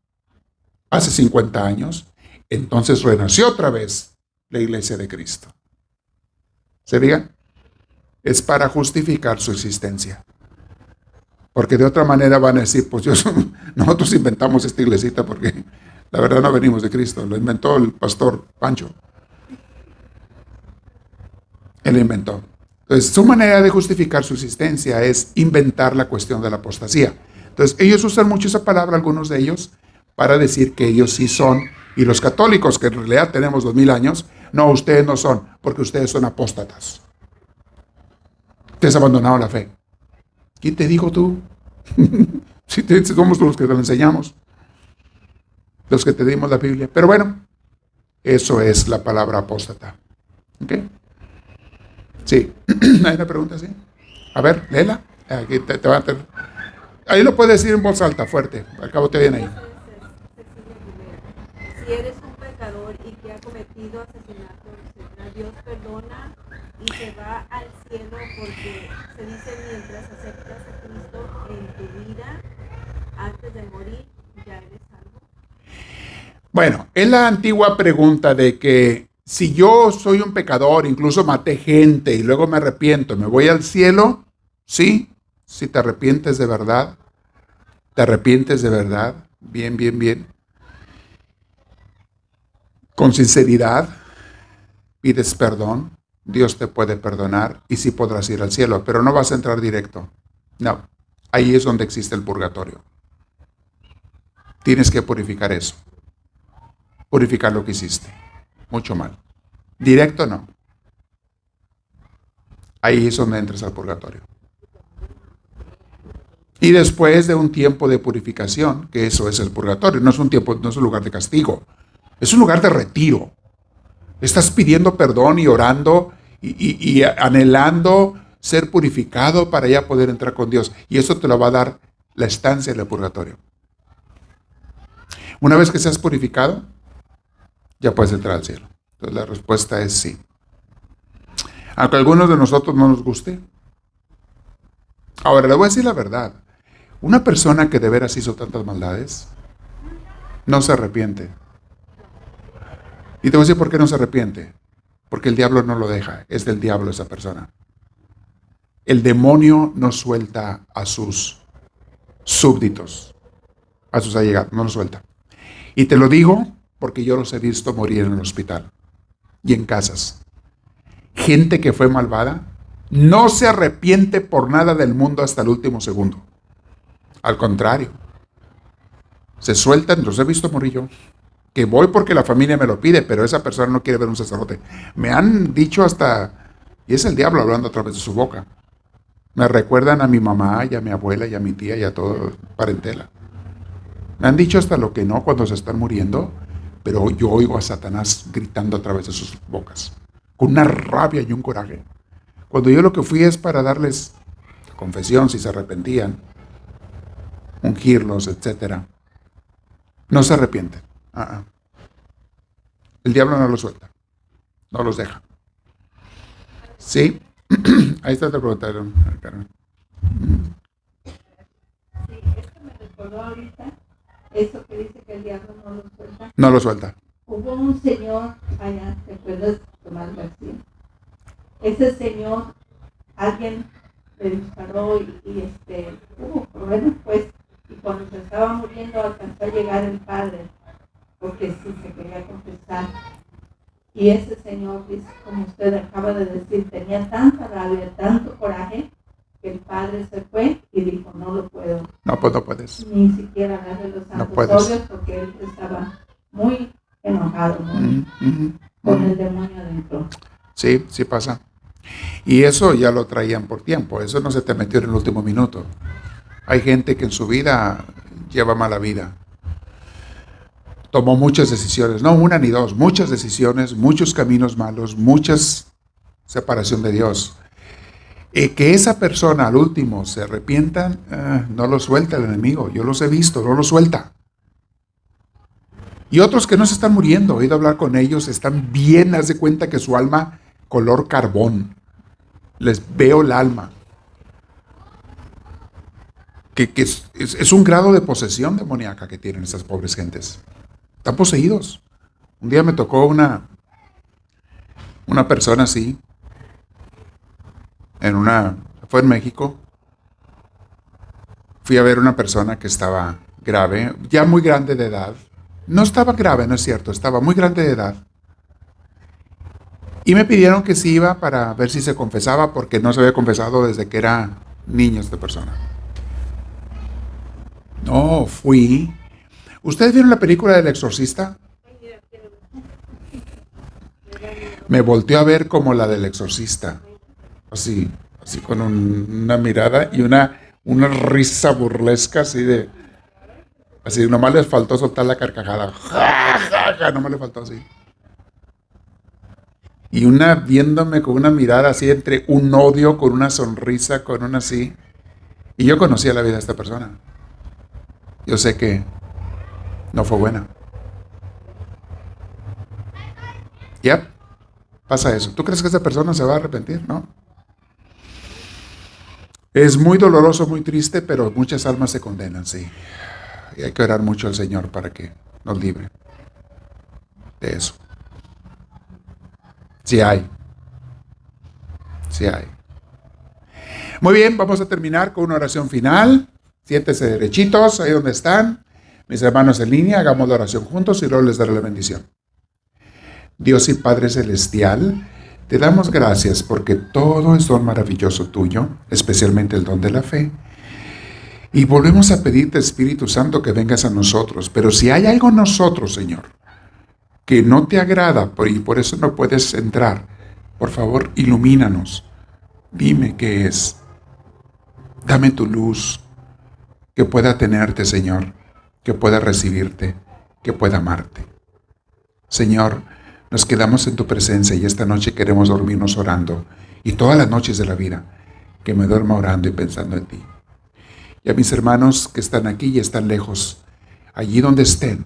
hace 50 años, entonces renació otra vez la iglesia de Cristo. ¿Se digan? Es para justificar su existencia. Porque de otra manera van a decir, pues nosotros inventamos esta iglesita porque la verdad no venimos de Cristo, lo inventó el pastor Pancho. Él inventó. Entonces, su manera de justificar su existencia es inventar la cuestión de la apostasía. Entonces, ellos usan mucho esa palabra, algunos de ellos, para decir que ellos sí son, y los católicos, que en realidad tenemos 2000 años, no, ustedes no son, porque ustedes son apóstatas. Ustedes abandonaron la fe. ¿Quién te dijo tú? Si somos los que te lo enseñamos, los que te dimos la Biblia. Pero bueno, eso es la palabra apóstata. ¿Ok? Sí. ¿Hay una pregunta así? A ver, léela. Aquí te va a tener. Ahí lo puedes decir en voz alta, fuerte. Al cabo te viene ahí. Si eres un pecador y que ha cometido asesinato, etc., Dios perdona y se va al cielo, porque se dice mientras aceptas a Cristo en tu vida, antes de morir, ya eres salvo. Bueno, es la antigua pregunta de que si yo soy un pecador, incluso maté gente y luego me arrepiento, ¿me voy al cielo? Sí, si te arrepientes de verdad. ¿Te arrepientes de verdad? Bien, bien, bien. Con sinceridad, pides perdón. Dios te puede perdonar y sí podrás ir al cielo, pero no vas a entrar directo. No, ahí es donde existe el purgatorio. Tienes que purificar eso. Purificar lo que hiciste. Mucho mal. Directo no. Ahí es donde entras al purgatorio. Y después de un tiempo de purificación, que eso es el purgatorio, no es un tiempo, no es un lugar de castigo, es un lugar de retiro. Estás pidiendo perdón y orando y anhelando ser purificado para ya poder entrar con Dios. Y eso te lo va a dar la estancia en el purgatorio. Una vez que seas purificado, ya puedes entrar al cielo. Entonces la respuesta es sí. Aunque a algunos de nosotros no nos guste. Ahora, le voy a decir la verdad. Una persona que de veras hizo tantas maldades, no se arrepiente. Y te voy a decir por qué no se arrepiente. Porque el diablo no lo deja. Es del diablo esa persona. El demonio no suelta a sus súbditos, a sus allegados, no lo suelta. Y te lo digo porque yo los he visto morir en el hospital y en casas. Gente que fue malvada no se arrepiente por nada del mundo hasta el último segundo. Al contrario, se sueltan, los he visto morir yo. Que voy porque la familia me lo pide, pero esa persona no quiere ver un sacerdote. Me han dicho hasta, y es el diablo hablando a través de su boca. Me recuerdan a mi mamá y a mi abuela y a mi tía y a todo parentela. Me han dicho hasta lo que no cuando se están muriendo, pero yo oigo a Satanás gritando a través de sus bocas, con una rabia y un coraje. Cuando yo lo que fui es para darles confesión si se arrepentían, ungirlos, etc. No se arrepienten. El diablo no los suelta, no los deja. ¿Sí? Ahí está, te preguntaron, Carmen. Sí, esto me recordó ahorita eso que dice que el diablo no lo suelta. No lo suelta. Hubo un señor allá, ¿te acuerdas? Tomás García. Ese señor, alguien le disparó y hubo problemas, pues, y cuando se estaba muriendo alcanzó a llegar el padre, porque sí se quería confesar. Y ese señor, dice, como usted acaba de decir, tenía tanta rabia, tanto coraje, que el padre se fue y dijo, no lo puedo. No, pues no puedes. Ni siquiera darle los santos óleos, porque él estaba muy enojado, muy, con el demonio adentro. Sí, sí pasa. Y eso ya lo traían por tiempo, eso no se te metió en el último minuto. Hay gente que en su vida lleva mala vida. Tomó muchas decisiones, no una ni dos, muchas decisiones, muchos caminos malos, muchas separación de Dios. Que esa persona al último se arrepienta, no lo suelta el enemigo. Yo los he visto, no lo suelta. Y otros que no se están muriendo, he ido a hablar con ellos, están bien, haz de cuenta que su alma color carbón. Les veo el alma. Que es un grado de posesión demoníaca que tienen esas pobres gentes. Están poseídos. Un día me tocó una persona así, fue en México. Fui a ver una persona que estaba grave, ya muy grande de edad. No estaba grave, no es cierto, estaba muy grande de edad. Y me pidieron que si iba para ver si se confesaba, porque no se había confesado desde que era niño esta persona. No, fui. ¿Ustedes vieron la película del Exorcista? Me volteó a ver como la del Exorcista. Así con una mirada y una risa burlesca así, nomás les faltó soltar la carcajada. Nomás le faltó así. Y viéndome con una mirada así entre un odio, con una sonrisa, con una así. Y yo conocía la vida de esta persona. Yo sé que no fue buena. Pasa eso. ¿Tú crees que esta persona se va a arrepentir? No. Es muy doloroso, muy triste, pero muchas almas se condenan, sí. Y hay que orar mucho al Señor para que nos libre de eso. Sí hay. Sí hay. Muy bien, vamos a terminar con una oración final. Siéntese derechitos, ahí donde están. Mis hermanos en línea, hagamos la oración juntos y luego les daré la bendición. Dios y Padre Celestial, te damos gracias porque todo es don maravilloso tuyo, especialmente el don de la fe. Y volvemos a pedirte, Espíritu Santo, que vengas a nosotros. Pero si hay algo en nosotros, Señor, que no te agrada y por eso no puedes entrar, por favor, ilumínanos. Dime qué es. Dame tu luz, que pueda tenerte, Señor, que pueda recibirte, que pueda amarte. Señor, nos quedamos en tu presencia y esta noche queremos dormirnos orando. Y todas las noches de la vida, que me duerma orando y pensando en ti. Y a mis hermanos que están aquí y están lejos, allí donde estén,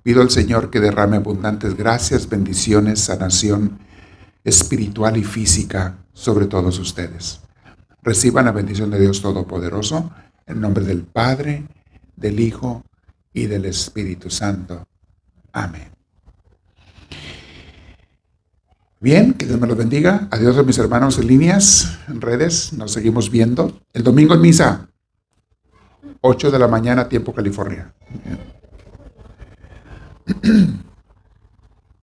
Pido al Señor que derrame abundantes gracias, bendiciones, sanación espiritual y física sobre todos ustedes. Reciban la bendición de Dios Todopoderoso, en nombre del Padre, del Hijo y del Espíritu Santo. Amén. Bien, que Dios me los bendiga. Adiós a mis hermanos en líneas, en redes. Nos seguimos viendo. El domingo en misa, 8 de la mañana, tiempo California. Bien.